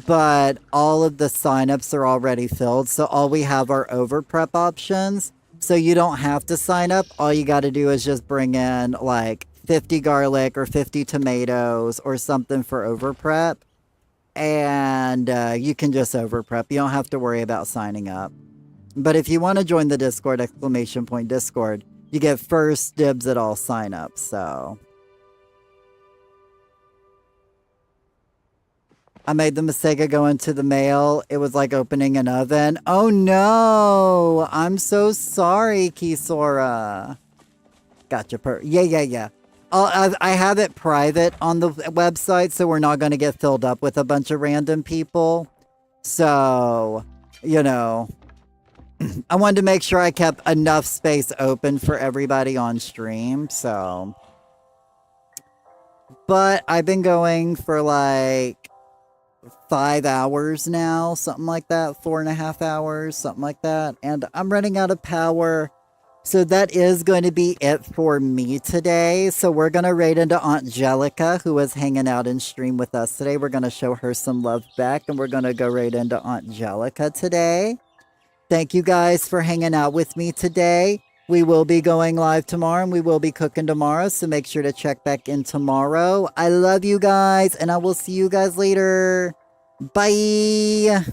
but all of the signups are already filled, so all we have are over prep options. So you don't have to sign up. All you got to do is just bring in like 50 garlic or 50 tomatoes or something for over prep, and you can just over prep. You don't have to worry about signing up. But if you want to join the Discord, !Discord, you get first dibs at all signups, so. I made the mistake of going to the mail. It was like opening an oven. Oh no! I'm so sorry, Kisora. Gotcha. Yeah. I have it private on the website, so we're not going to get filled up with a bunch of random people. So, you know, I wanted to make sure I kept enough space open for everybody on stream, so. But I've been going for like 5 hours now, something like that, 4.5 hours, something like that. And I'm running out of power. So that is going to be it for me today. So we're going to raid into Aunt Jellica, who is hanging out in stream with us today. We're going to show her some love back, and we're going to go raid into Aunt Jellica today. Thank you guys for hanging out with me today. We will be going live tomorrow, and we will be cooking tomorrow, so make sure to check back in tomorrow. I love you guys, and I will see you guys later. Bye!